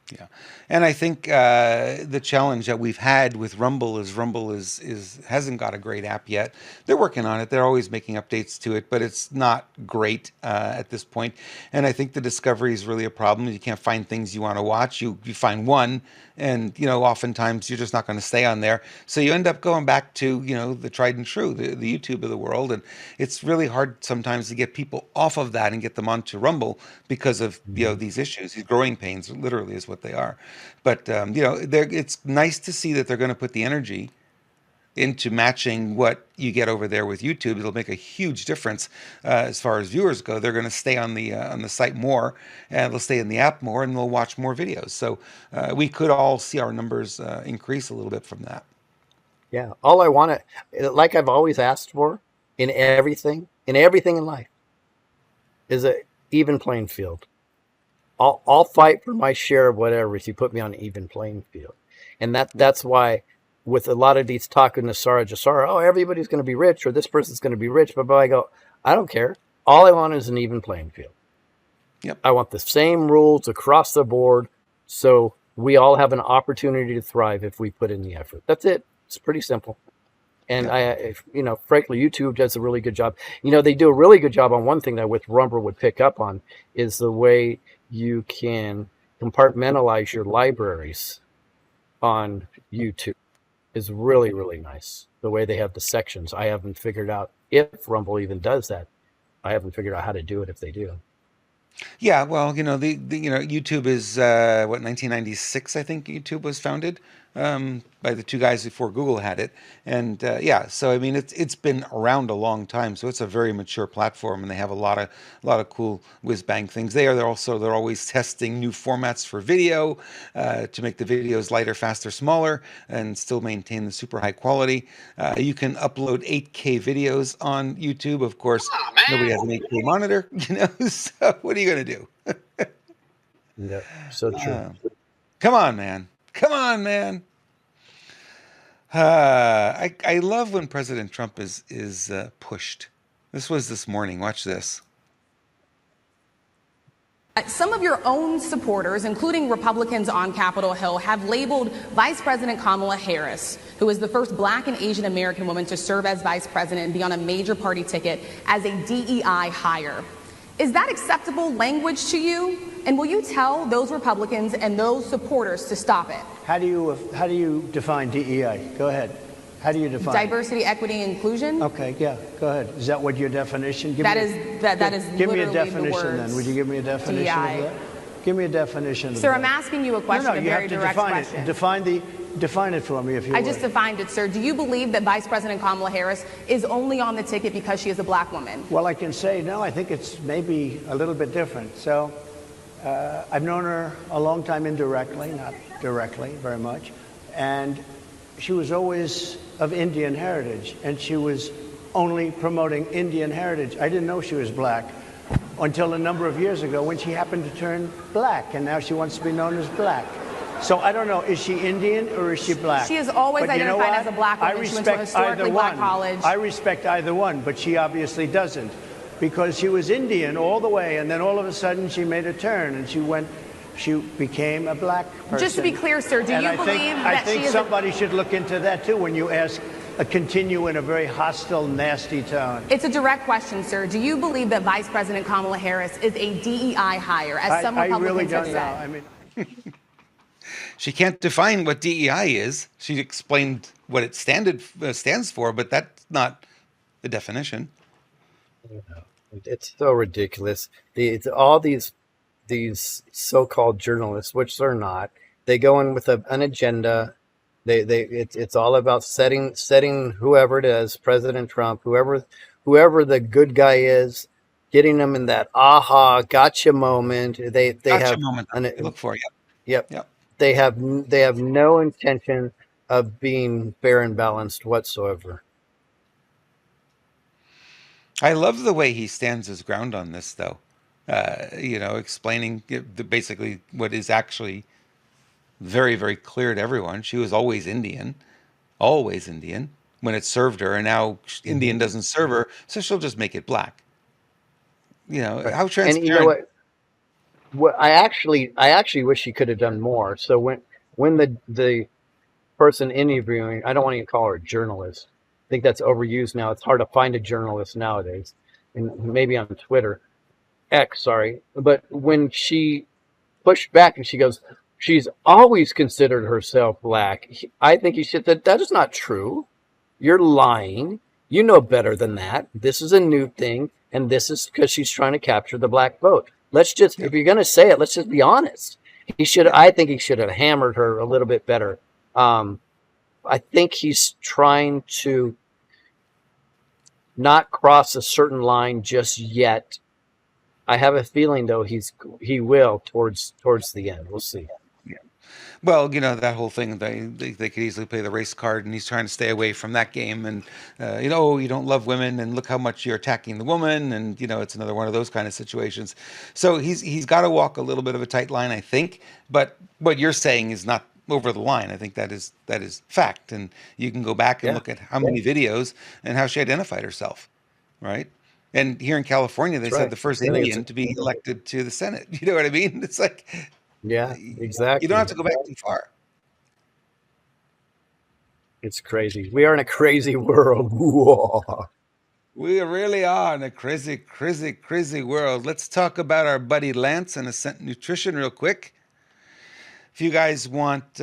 Speaker 2: Yeah, and I think the challenge that we've had with Rumble is hasn't got a great app yet. They're working on it. They're always making updates to it, but it's not great at this point. And I think the discovery is really a problem. You can't find things you want to watch. You find one, and oftentimes you're just not going to stay on there. So you end up going back to the tried and true, the YouTube of the world, and it's really hard sometimes to get people off of that and get them onto Rumble because of these issues. These growing pains literally is what they are. But it's nice to see that they're going to put the energy into matching what you get over there with YouTube. It'll make a huge difference as far as viewers go. They're going to stay on the site more, and they'll stay in the app more, and they'll watch more videos. So we could all see our numbers increase a little bit from that.
Speaker 1: Yeah, all I want to, like I've always asked for in everything in life, is an even playing field. I'll fight for my share of whatever if you put me on an even playing field. And that's why with a lot of these talking to Sarah Jassara, oh, everybody's going to be rich, or this person's going to be rich, but I go, I don't care. All I want is an even playing field.
Speaker 2: Yep.
Speaker 1: I want the same rules across the board, so we all have an opportunity to thrive if we put in the effort. That's it. It's pretty simple. And frankly, YouTube does a really good job. They do a really good job on one thing that with Rumble would pick up on is the way you can compartmentalize your libraries on YouTube is really, really nice. The way they have the sections. I haven't figured out if Rumble even does that. I haven't figured out how to do it if they do.
Speaker 2: Yeah, well, YouTube is 1996, I think YouTube was founded by the two guys before Google had it, and so I mean it's been around a long time, so it's a very mature platform, and they have a lot of cool whiz bang things there. They're always testing new formats for video to make the videos lighter, faster, smaller, and still maintain the super high quality. You can upload 8K videos on YouTube. Of course, nobody has an 8K monitor, So what are you gonna do?
Speaker 1: Yeah, so true.
Speaker 2: Come on, man. I love when President Trump is pushed. This was this morning. Watch this.
Speaker 5: Some of your own supporters, including Republicans on Capitol Hill, have labeled Vice President Kamala Harris, who is the first Black and Asian American woman to serve as vice president and be on a major party ticket, as a DEI hire. Is that acceptable language to you? And will you tell those Republicans and those supporters to stop it?
Speaker 6: How do you define DEI? Go ahead. How do you define
Speaker 5: diversity, equity, inclusion?
Speaker 6: Okay, yeah, go ahead. Is that what your definition?
Speaker 5: That is
Speaker 6: give me a
Speaker 5: literally
Speaker 6: definition then. Would you give me a definition
Speaker 5: DEI.
Speaker 6: of that? Give me a definition of
Speaker 5: Sir,
Speaker 6: that.
Speaker 5: I'm asking you a question,
Speaker 6: No,
Speaker 5: a
Speaker 6: you
Speaker 5: very
Speaker 6: have to
Speaker 5: direct
Speaker 6: define
Speaker 5: question.
Speaker 6: it. Define it for me if you would.
Speaker 5: I just defined it, sir. Do you believe that Vice President Kamala Harris is only on the ticket because she is a Black woman?
Speaker 6: Well, I can say no. I think it's maybe a little bit different. So I've known her a long time indirectly, not directly very much. And she was always of Indian heritage, and she was only promoting Indian heritage. I didn't know she was Black until a number of years ago when she happened to turn Black, and now she wants to be known as Black. So I don't know, is she Indian or is she black?
Speaker 5: She has always
Speaker 6: But you know
Speaker 5: identified
Speaker 6: what?
Speaker 5: as a black woman.
Speaker 6: I
Speaker 5: She went to a
Speaker 6: respect
Speaker 5: historically
Speaker 6: either
Speaker 5: black
Speaker 6: one.
Speaker 5: college.
Speaker 6: I respect either one, but she obviously doesn't, because she was Indian all the way, and then all of a sudden she made a turn and she became a black person.
Speaker 5: Just to be clear, sir, do you believe that she is?
Speaker 6: I think somebody should look into that too when you ask. Continue in a very hostile, nasty tone.
Speaker 5: It's a direct question, sir. Do you believe that Vice President Kamala Harris is a DEI hire, as some Republicans
Speaker 6: I really don't
Speaker 5: have
Speaker 6: know.
Speaker 5: said?
Speaker 6: I mean,
Speaker 2: She can't define what DEI is. She explained what it stands for, but that's not the definition.
Speaker 1: It's so ridiculous. All these so-called journalists, which they're not, they go in with an agenda. It's all about setting whoever it is, President Trump, whoever the good guy is, getting them in that aha gotcha moment. They
Speaker 2: Gotcha
Speaker 1: have
Speaker 2: moment that they look for.
Speaker 1: Yep.
Speaker 2: Yep.
Speaker 1: They have no intention of being fair and balanced whatsoever.
Speaker 2: I love the way he stands his ground on this, though. Explaining basically what is actually very, very clear to everyone. She was always Indian when it served her, and now Indian doesn't serve her, so she'll just make it black. How transparent.
Speaker 1: And you know what I actually wish she could have done more. So when the person interviewing, I don't want to even call her a journalist. I think that's overused now. It's hard to find a journalist nowadays, and maybe on Twitter, X, sorry. But when she pushed back and she goes, she's always considered herself black. I think he said that is not true. You're lying. You know better than that. This is a new thing, and this is because she's trying to capture the black vote. Let's just, if you're going to say it, let's just be honest. I think he should have hammered her a little bit better. I think he's trying to not cross a certain line just yet. I have a feeling, though, he will towards the end. We'll see.
Speaker 2: Well, that whole thing, they could easily play the race card, and he's trying to stay away from that game. And, you don't love women, and look how much you're attacking the woman. And, it's another one of those kind of situations. So he's got to walk a little bit of a tight line, I think. But what you're saying is not over the line. I think that is fact. And you can go back and look at how many videos and how she identified herself, right? And here in California, they said the first Indian to be elected to the Senate. You know what I mean? It's like...
Speaker 1: Yeah, exactly.
Speaker 2: You don't have to go back too far.
Speaker 1: It's crazy. We are in a crazy world. Whoa.
Speaker 2: We really are in a crazy, crazy, crazy world. Let's talk about our buddy Lance and Ascent Nutrition real quick. If you guys want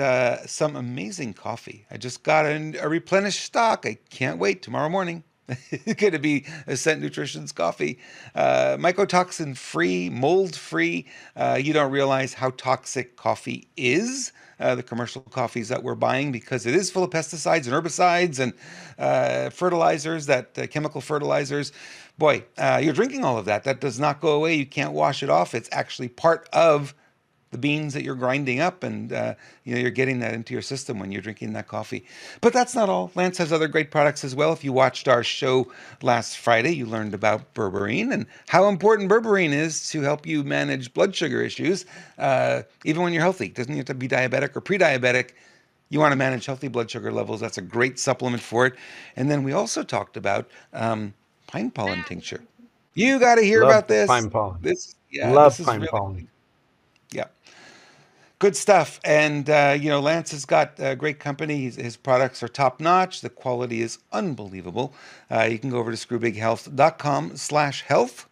Speaker 2: some amazing coffee, I just got a replenished stock. I can't wait tomorrow morning. It's going to be Ascent Nutrition's coffee. Mycotoxin free, mold free. You don't realize how toxic coffee is. The commercial coffees that we're buying, because it is full of pesticides and herbicides and fertilizers, chemical fertilizers. Boy, you're drinking all of that. That does not go away. You can't wash it off. It's actually part of the beans that you're grinding up, and you're getting that into your system when you're drinking that coffee. But that's not all. Lance has other great products as well. If you watched our show last Friday, you learned about berberine and how important berberine is to help you manage blood sugar issues, even when you're healthy. It doesn't have to be diabetic or pre-diabetic. You want to manage healthy blood sugar levels. That's a great supplement for it. And then we also talked about pine pollen tincture. You got to hear about this.
Speaker 1: Pine pollen.
Speaker 2: Love
Speaker 1: pine pollen.
Speaker 2: Yeah. Good stuff. And, Lance has got a great company. His products are top notch. The quality is unbelievable. You can go over to screwbighealth.com/health.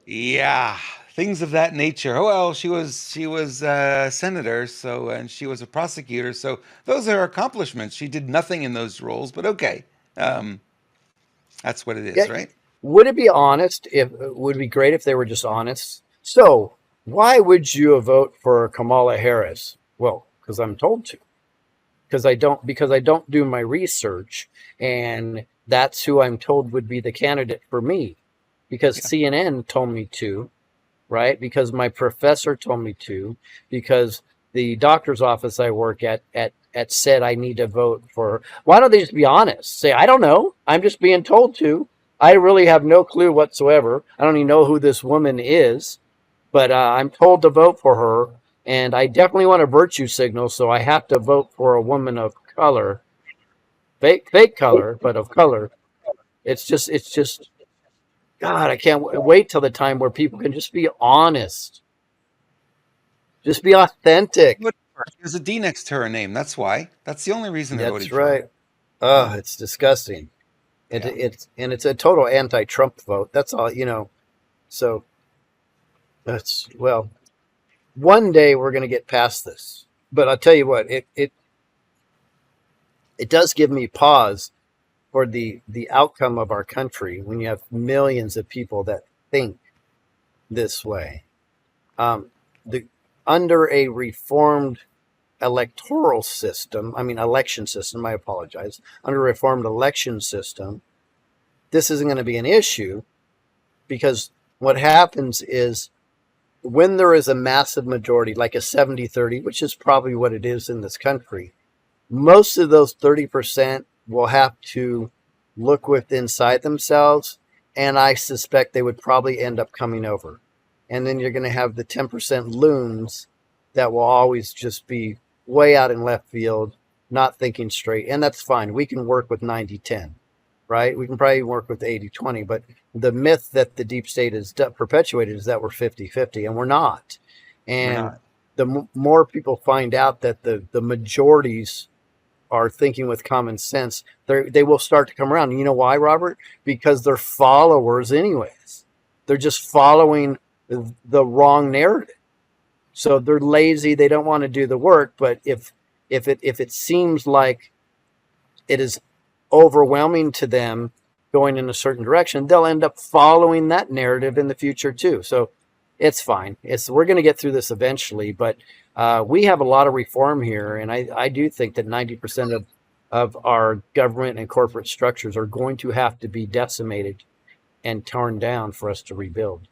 Speaker 2: Yeah. Things of that nature. Oh, well, she was a senator, and she was a prosecutor. So those are her accomplishments. She did nothing in those roles, but okay. That's what it is, right?
Speaker 1: Would it be honest? Would it be great if they were just honest? So, why would you vote for Kamala Harris? Well, because I'm told to. Because I don't do my research, and that's who I'm told would be the candidate for me. Because CNN told me to, right? Because my professor told me to. Because the doctor's office I work at said I need to vote for her. Why don't they just be honest? Say, I don't know. I'm just being told to. I really have no clue whatsoever. I don't even know who this woman is. But I'm told to vote for her. And I definitely want a virtue signal, so I have to vote for a woman of color, fake color, but of color. It's just, God, I can't wait till the time where people can just be honest, just be authentic.
Speaker 2: There's a D next to her name. That's why. That's the only reason they're voting
Speaker 1: That's
Speaker 2: for her.
Speaker 1: right. Oh, it's disgusting. It's a total anti-Trump vote. That's all, So that's, well, one day we're going to get past this. But I'll tell you what, it does give me pause for the outcome of our country when you have millions of people that think this way. The Under a reformed electoral system, election system, I apologize, under a reformed election system, this isn't going to be an issue, because what happens is when there is a massive majority, like a 70-30, which is probably what it is in this country, most of those 30% will have to look inside themselves, and I suspect they would probably end up coming over. And then you're going to have the 10% loons that will always just be way out in left field, not thinking straight. And that's fine. We can work with 90-10, right? We can probably work with 80-20. But the myth that the deep state has perpetuated is that we're 50-50, and we're not. And the more people find out that the majorities are thinking with common sense, they will start to come around. And you know why, Robert? Because they're followers anyways. They're just following the wrong narrative. So they're lazy. They don't want to do the work. But if it seems like it is overwhelming to them going in a certain direction, they'll end up following that narrative in the future too. So it's fine. We're going to get through this eventually, but we have a lot of reform here, and I do think that 90% of our government and corporate structures are going to have to be decimated and torn down for us to rebuild.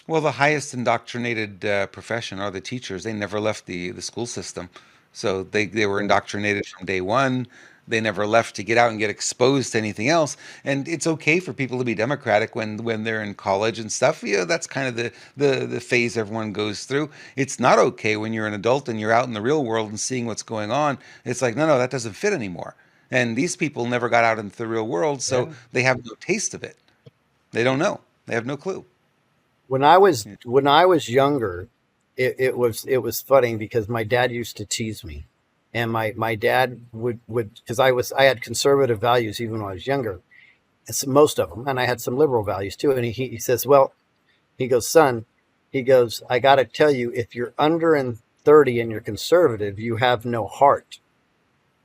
Speaker 2: Well, the highest indoctrinated profession are the teachers. They never left the school system. So they were indoctrinated from day one. They never left to get out and get exposed to anything else. And it's okay for people to be democratic when they're in college and stuff. That's kind of the phase everyone goes through. It's not okay when you're an adult and you're out in the real world and seeing what's going on. It's like, no, that doesn't fit anymore. And these people never got out into the real world, so they have no taste of it. They don't know. They have no clue.
Speaker 1: When I was younger, it was funny because my dad used to tease me, and my dad would because I had conservative values even when I was younger, most of them, and I had some liberal values too. And he says, well, he goes, son, he goes, I got to tell you, if you're under 30 and you're conservative, you have no heart.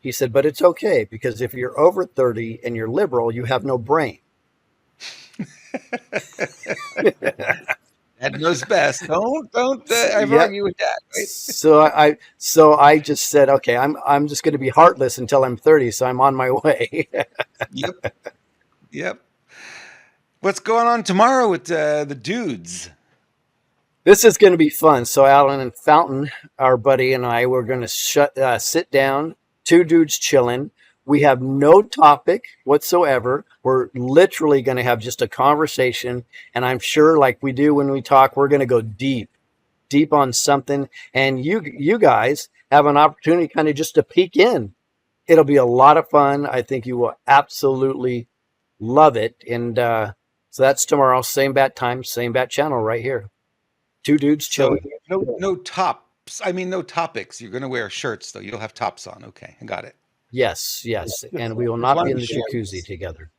Speaker 1: He said, but it's okay, because if you're over 30 and you're liberal, you have no brain.
Speaker 2: That knows best. Don't ever argue with that. Right?
Speaker 1: So I just said, okay, I'm just going to be heartless until I'm 30, so I'm on my way.
Speaker 2: Yep. What's going on tomorrow with the dudes?
Speaker 1: This is going to be fun. So Alan and Fountain, our buddy, and I, we're going to sit down, two dudes chilling. We have no topic whatsoever. We're literally going to have just a conversation. And I'm sure, like we do when we talk, we're going to go deep on something. And you guys have an opportunity kind of just to peek in. It'll be a lot of fun. I think you will absolutely love it. And so that's tomorrow. Same bat time, same bat channel right here. Two dudes chilling.
Speaker 2: So no tops. I mean, no topics. You're going to wear shirts, though. You'll have tops on. Okay, I got it.
Speaker 1: Yes. And we will not be in the jacuzzi together.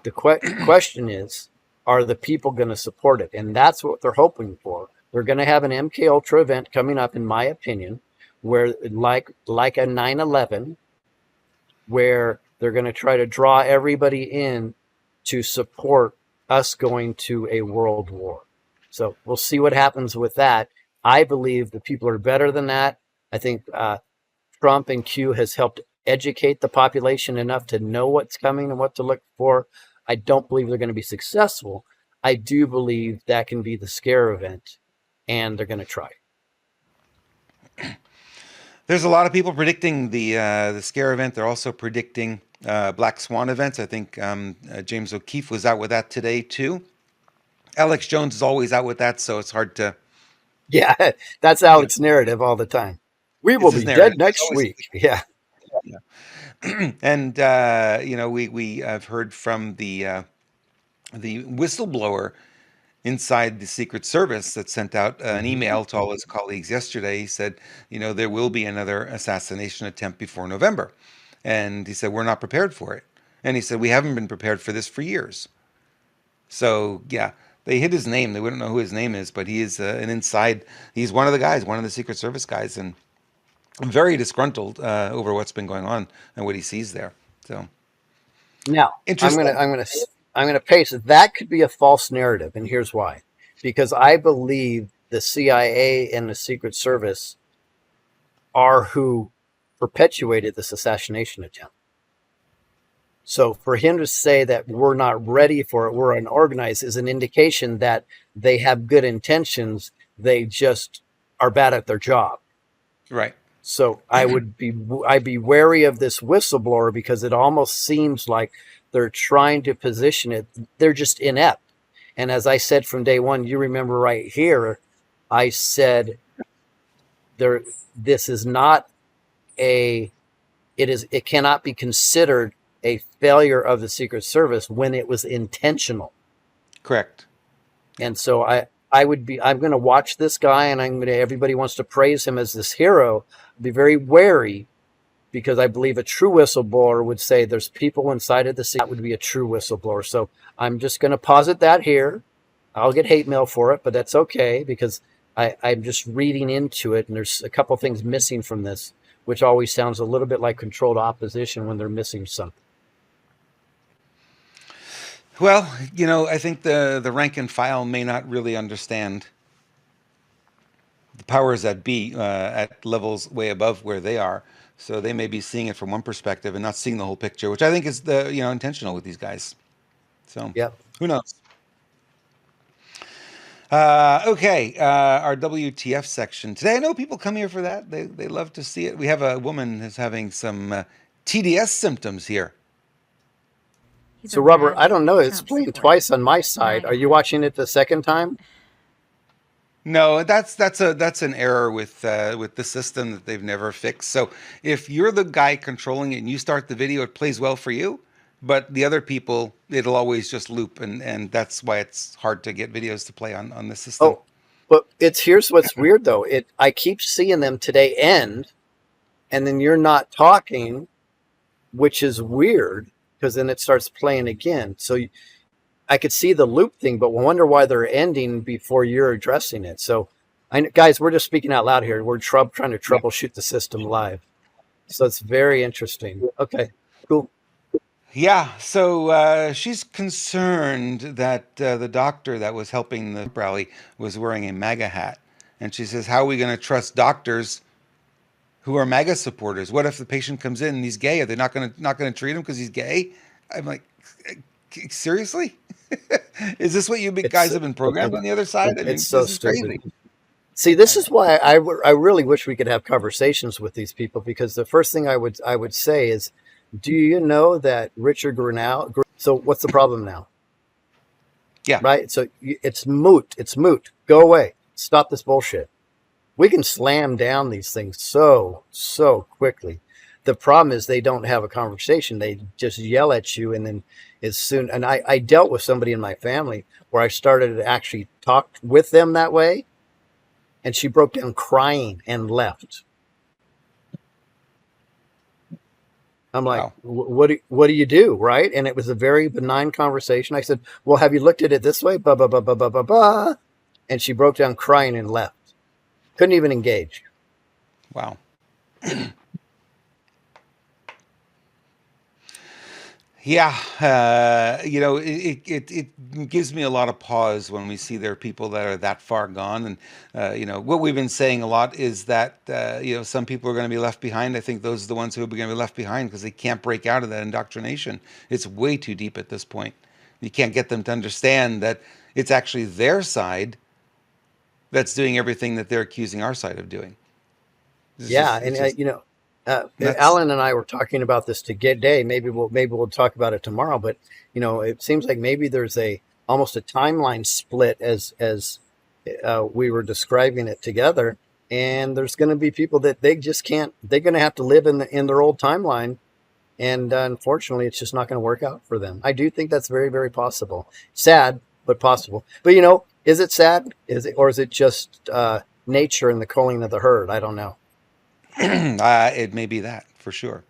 Speaker 1: The question is, are the people going to support it? And that's what they're hoping for. They're going to have an MK Ultra event coming up, in my opinion, where like a 9/11, where they're going to try to draw everybody in to support us going to a world war. So we'll see what happens with that. I believe the people are better than that. I think Trump and Q has helped educate the population enough to know what's coming and what to look for. I don't believe they're going to be successful. I do believe that can be the scare event, and they're going to try.
Speaker 2: There's a lot of people predicting the scare event. They're also predicting Black Swan events. I think James O'Keefe was out with that today too. Alex Jones is always out with that, so it's hard to
Speaker 1: Yeah, that's Alex's narrative all the time. We
Speaker 2: It's
Speaker 1: will
Speaker 2: his
Speaker 1: be
Speaker 2: narrative.
Speaker 1: dead next
Speaker 2: Always.
Speaker 1: week. Yeah.
Speaker 2: And we have heard from the whistleblower inside the Secret Service that sent out an email to all his colleagues yesterday. He said, there will be another assassination attempt before November, and he said we're not prepared for it. And he said we haven't been prepared for this for years. So yeah, they hid his name. They wouldn't know who his name is, but he is an inside. He's one of the guys, one of the Secret Service guys, and I'm very disgruntled over what's been going on and what he sees there. So
Speaker 1: Now,
Speaker 2: interesting.
Speaker 1: I'm gonna paste it. That could be a false narrative, and here's why. Because I believe the CIA and the Secret Service are who perpetuated this assassination attempt. So for him to say that we're not ready for it, we're unorganized, is an indication that they have good intentions. They just are bad at their job.
Speaker 2: Right.
Speaker 1: So I'd be wary of this whistleblower because it almost seems like they're trying to position it. They're just inept. And as I said from day one, you remember right here, I said this is not it cannot be considered a failure of the Secret Service when it was intentional.
Speaker 2: Correct.
Speaker 1: And so I'm going to watch this guy, and everybody wants to praise him as this hero. Be very wary, because I believe a true whistleblower would say there's people inside of the sea. That would be a true whistleblower. So I'm just going to posit that here. I'll get hate mail for it, but that's okay, because I'm just reading into it, and there's a couple things missing from this, which always sounds a little bit like controlled opposition when they're missing something.
Speaker 2: Well, I think the rank and file may not really understand the powers that be at levels way above where they are. So they may be seeing it from one perspective and not seeing the whole picture, which I think is intentional with these guys. So
Speaker 1: Yep.
Speaker 2: Who knows? Okay, our WTF section today. I know people come here for that. They love to see it. We have a woman who's having some TDS symptoms here.
Speaker 1: So, Robert, I don't know. It's playing twice on my side. Are you watching it the second time?
Speaker 2: No, that's an error with the system that they've never fixed. So if you're the guy controlling it and you start the video, it plays well for you. But the other people, it'll always just loop, and that's why it's hard to get videos to play on the system.
Speaker 1: Oh, but here's what's weird though. I keep seeing them today end, and then you're not talking, which is weird, because then it starts playing again. So I could see the loop thing, but I wonder why they're ending before you're addressing it. So, guys, we're just speaking out loud here. We're trying to troubleshoot the system live. So it's very interesting. Okay, cool.
Speaker 2: Yeah, so she's concerned that the doctor that was helping the rally was wearing a MAGA hat. And she says, how are we going to trust doctors who are MAGA supporters? What if the patient comes in and he's gay? Are they not going to treat him because he's gay? I'm like, seriously? Is this what you guys have been programmed on the other side? I mean,
Speaker 1: it's so stupid. See, this is why I really wish we could have conversations with these people, because the first thing I would say is, do you know that Richard Grenell? So what's the problem now?
Speaker 2: Yeah.
Speaker 1: Right? So it's moot. It's moot. Go away. Stop this bullshit. We can slam down these things so quickly. The problem is they don't have a conversation. They just yell at you, and then as soon, and I dealt with somebody in my family where I started to actually talk with them that way, and she broke down crying and left. I'm like, wow. What do you do, right? And it was a very benign conversation. I said, well, have you looked at it this way? Blah, blah, blah, blah, blah, blah, blah. And she broke down crying and left. Couldn't even engage.
Speaker 2: Wow. Yeah, it gives me a lot of pause when we see there are people that are that far gone. And, what we've been saying a lot is that, some people are going to be left behind. I think those are the ones who are going to be left behind because they can't break out of that indoctrination. It's way too deep at this point. You can't get them to understand that it's actually their side that's doing everything that they're accusing our side of doing.
Speaker 1: Alan and I were talking about this today. Maybe we'll talk about it tomorrow. But it seems like maybe there's almost a timeline split as we were describing it together, and there's going to be people that they just can't. They're going to have to live in their old timeline, and unfortunately, it's just not going to work out for them. I do think that's very, very possible. Sad, but possible. But is it sad? Or is it just nature and the culling of the herd? I don't know.
Speaker 2: It may be that for sure.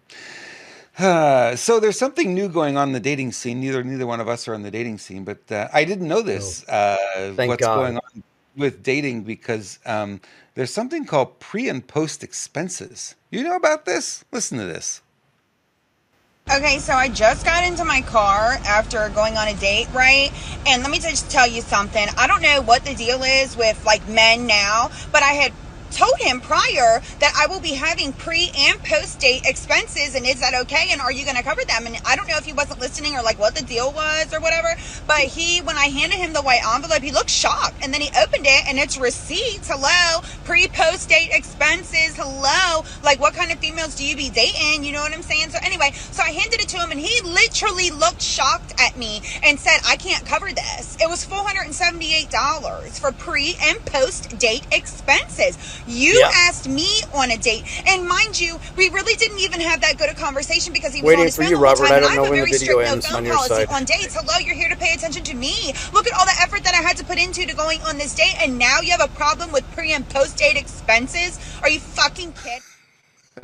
Speaker 2: So there's something new going on in the dating scene. Neither one of us are on the dating scene, but I didn't know this.
Speaker 1: Thank
Speaker 2: What's
Speaker 1: God.
Speaker 2: going on with dating, because there's something called pre and post expenses. You know about this? Listen to this.
Speaker 7: Okay, so I just got into my car after going on a date, right? And let me just tell you something. I don't know what the deal is with like men now, but I had told him prior that I will be having pre and post date expenses, and is that okay, and are you going to cover them? And I don't know if he wasn't listening or like what the deal was or whatever, but when I handed him the white envelope, he looked shocked, and then he opened it and it's receipts. Hello, pre post date expenses. Hello, like what kind of females do you be dating? You know what I'm saying? So anyway, so I handed it to him and he literally looked shocked at me and said, I can't cover this. It was $478 for pre and post date expenses. You asked me on a date, and mind you, we really didn't even have that good a conversation because he was
Speaker 1: Waiting
Speaker 7: on his
Speaker 1: for
Speaker 7: phone
Speaker 1: you,
Speaker 7: the whole
Speaker 1: Robert.
Speaker 7: time.
Speaker 1: I don't
Speaker 7: And
Speaker 1: know
Speaker 7: I have a
Speaker 1: when the
Speaker 7: very
Speaker 1: video
Speaker 7: strict no
Speaker 1: ends
Speaker 7: phone
Speaker 1: on your
Speaker 7: policy
Speaker 1: side.
Speaker 7: on dates. Hello, you're here to pay attention to me. Look at all the effort that I had to put into to going on this date, and now you have a problem with pre and post date expenses? Are you fucking kidding?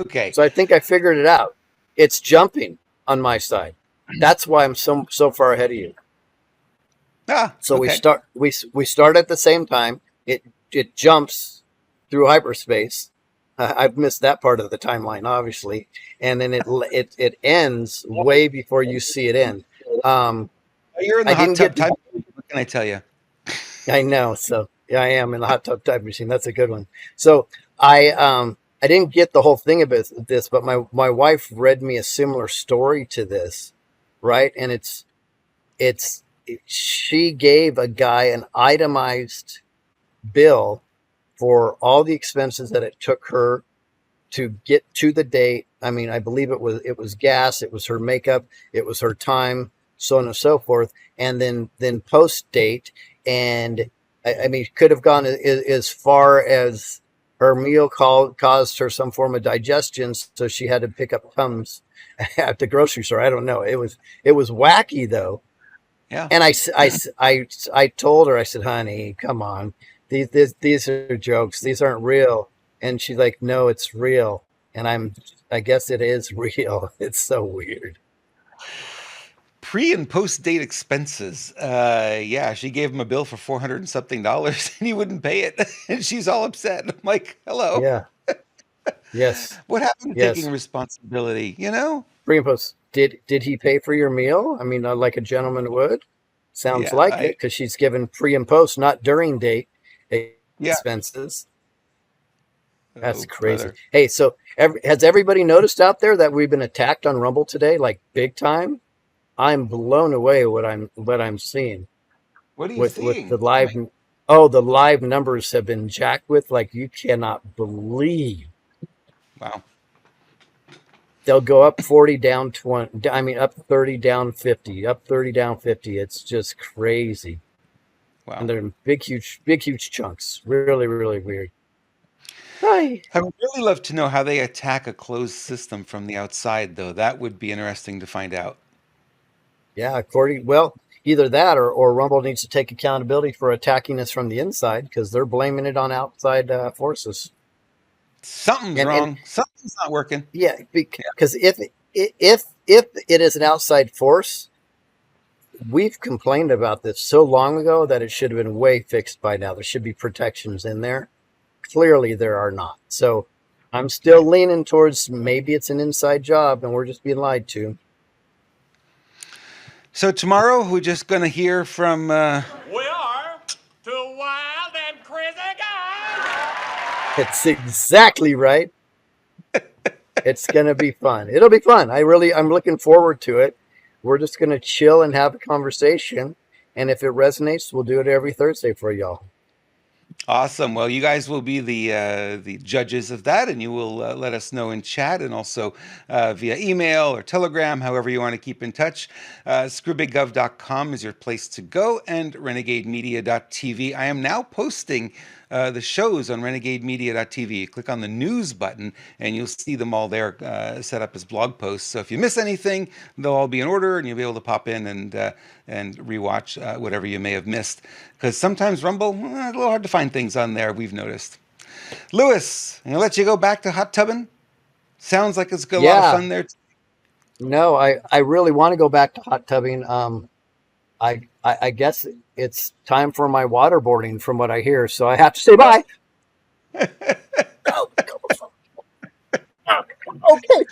Speaker 2: Okay.
Speaker 1: So I think I figured it out. It's jumping on my side. That's why I'm so far ahead of you. So
Speaker 2: okay.
Speaker 1: we start at the same time. It jumps through hyperspace. I've missed that part of the timeline, obviously, and then it ends way before you see it end.
Speaker 2: You're in the hot tub time. What can I tell you?
Speaker 1: I know. So yeah, I am in the hot tub time machine. That's a good one. So I didn't get the whole thing about this, but my wife read me a similar story to this, right? And she gave a guy an itemized bill for all the expenses that it took her to get to the date. I mean, I believe it was gas, it was her makeup, it was her time, so on and so forth, and then post date. And I mean, could have gone as far as her meal caused her some form of digestion, so she had to pick up Tums at the grocery store. I don't know. It was wacky though.
Speaker 2: Yeah.
Speaker 1: And I told her, I said, honey, come on. These are jokes. These aren't real. And she's like, no, it's real. And I guess it is real. It's so weird.
Speaker 2: Pre and post date expenses. She gave him a bill for $400 and something and he wouldn't pay it. And she's all upset. I'm like, hello.
Speaker 1: Yeah. Yes.
Speaker 2: What happened to
Speaker 1: Yes.
Speaker 2: taking responsibility?
Speaker 1: Pre and post. Did he pay for your meal? I mean, like a gentleman would. Sounds like it, because she's given pre and post, not during date expenses. That's crazy. Brother. Hey, so has everybody noticed out there that we've been attacked on Rumble today, like big time? I'm blown away what I'm seeing.
Speaker 2: What are you seeing?
Speaker 1: With the live? Oh, the live numbers have been jacked with like you cannot believe.
Speaker 2: Wow.
Speaker 1: They'll go up 40, down 20. I mean, up 30, down 50. Up 30, down 50. It's just crazy.
Speaker 2: Wow.
Speaker 1: And they're in big, huge chunks. Really, really weird. Hi.
Speaker 2: I would really love to know how they attack a closed system from the outside, though. That would be interesting to find out.
Speaker 1: Yeah, either that or Rumble needs to take accountability for attacking us from the inside, because they're blaming it on outside forces.
Speaker 2: Something's wrong. Something's not working.
Speaker 1: Yeah, because if it is an outside force, we've complained about this so long ago that it should have been way fixed by now. There should be protections in there. Clearly, there are not. So I'm still leaning towards maybe it's an inside job and we're just being lied to.
Speaker 2: So tomorrow we're just going to hear from.
Speaker 4: We are two wild and crazy guys.
Speaker 1: It's exactly right. It's going to be fun. It'll be fun. I'm looking forward to it. We're just going to chill and have a conversation. And if it resonates, we'll do it every Thursday for y'all.
Speaker 2: Awesome. Well, you guys will be the judges of that, and you will let us know in chat and also via email or Telegram, however you want to keep in touch. Screwbiggov.com is your place to go, and renegademedia.tv. I am now posting the shows on renegademedia.tv. Click on the news button, and you'll see them all there set up as blog posts. So if you miss anything, they'll all be in order, and you'll be able to pop in and rewatch whatever you may have missed. Because sometimes Rumble, a little hard to find things on there, we've noticed. Lewis, I'm going to let you go back to hot tubbing. Sounds like it's got a lot of fun there.
Speaker 1: No, I really want to go back to hot tubbing. I guess it's time for my waterboarding from what I hear, so I have to say bye. Okay.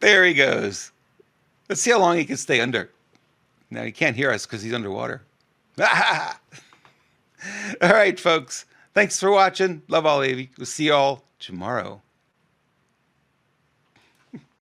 Speaker 2: There he goes. Let's see how long he can stay under. Now he can't hear us because he's underwater. All right, folks. Thanks for watching. Love all of you. We'll see you all tomorrow.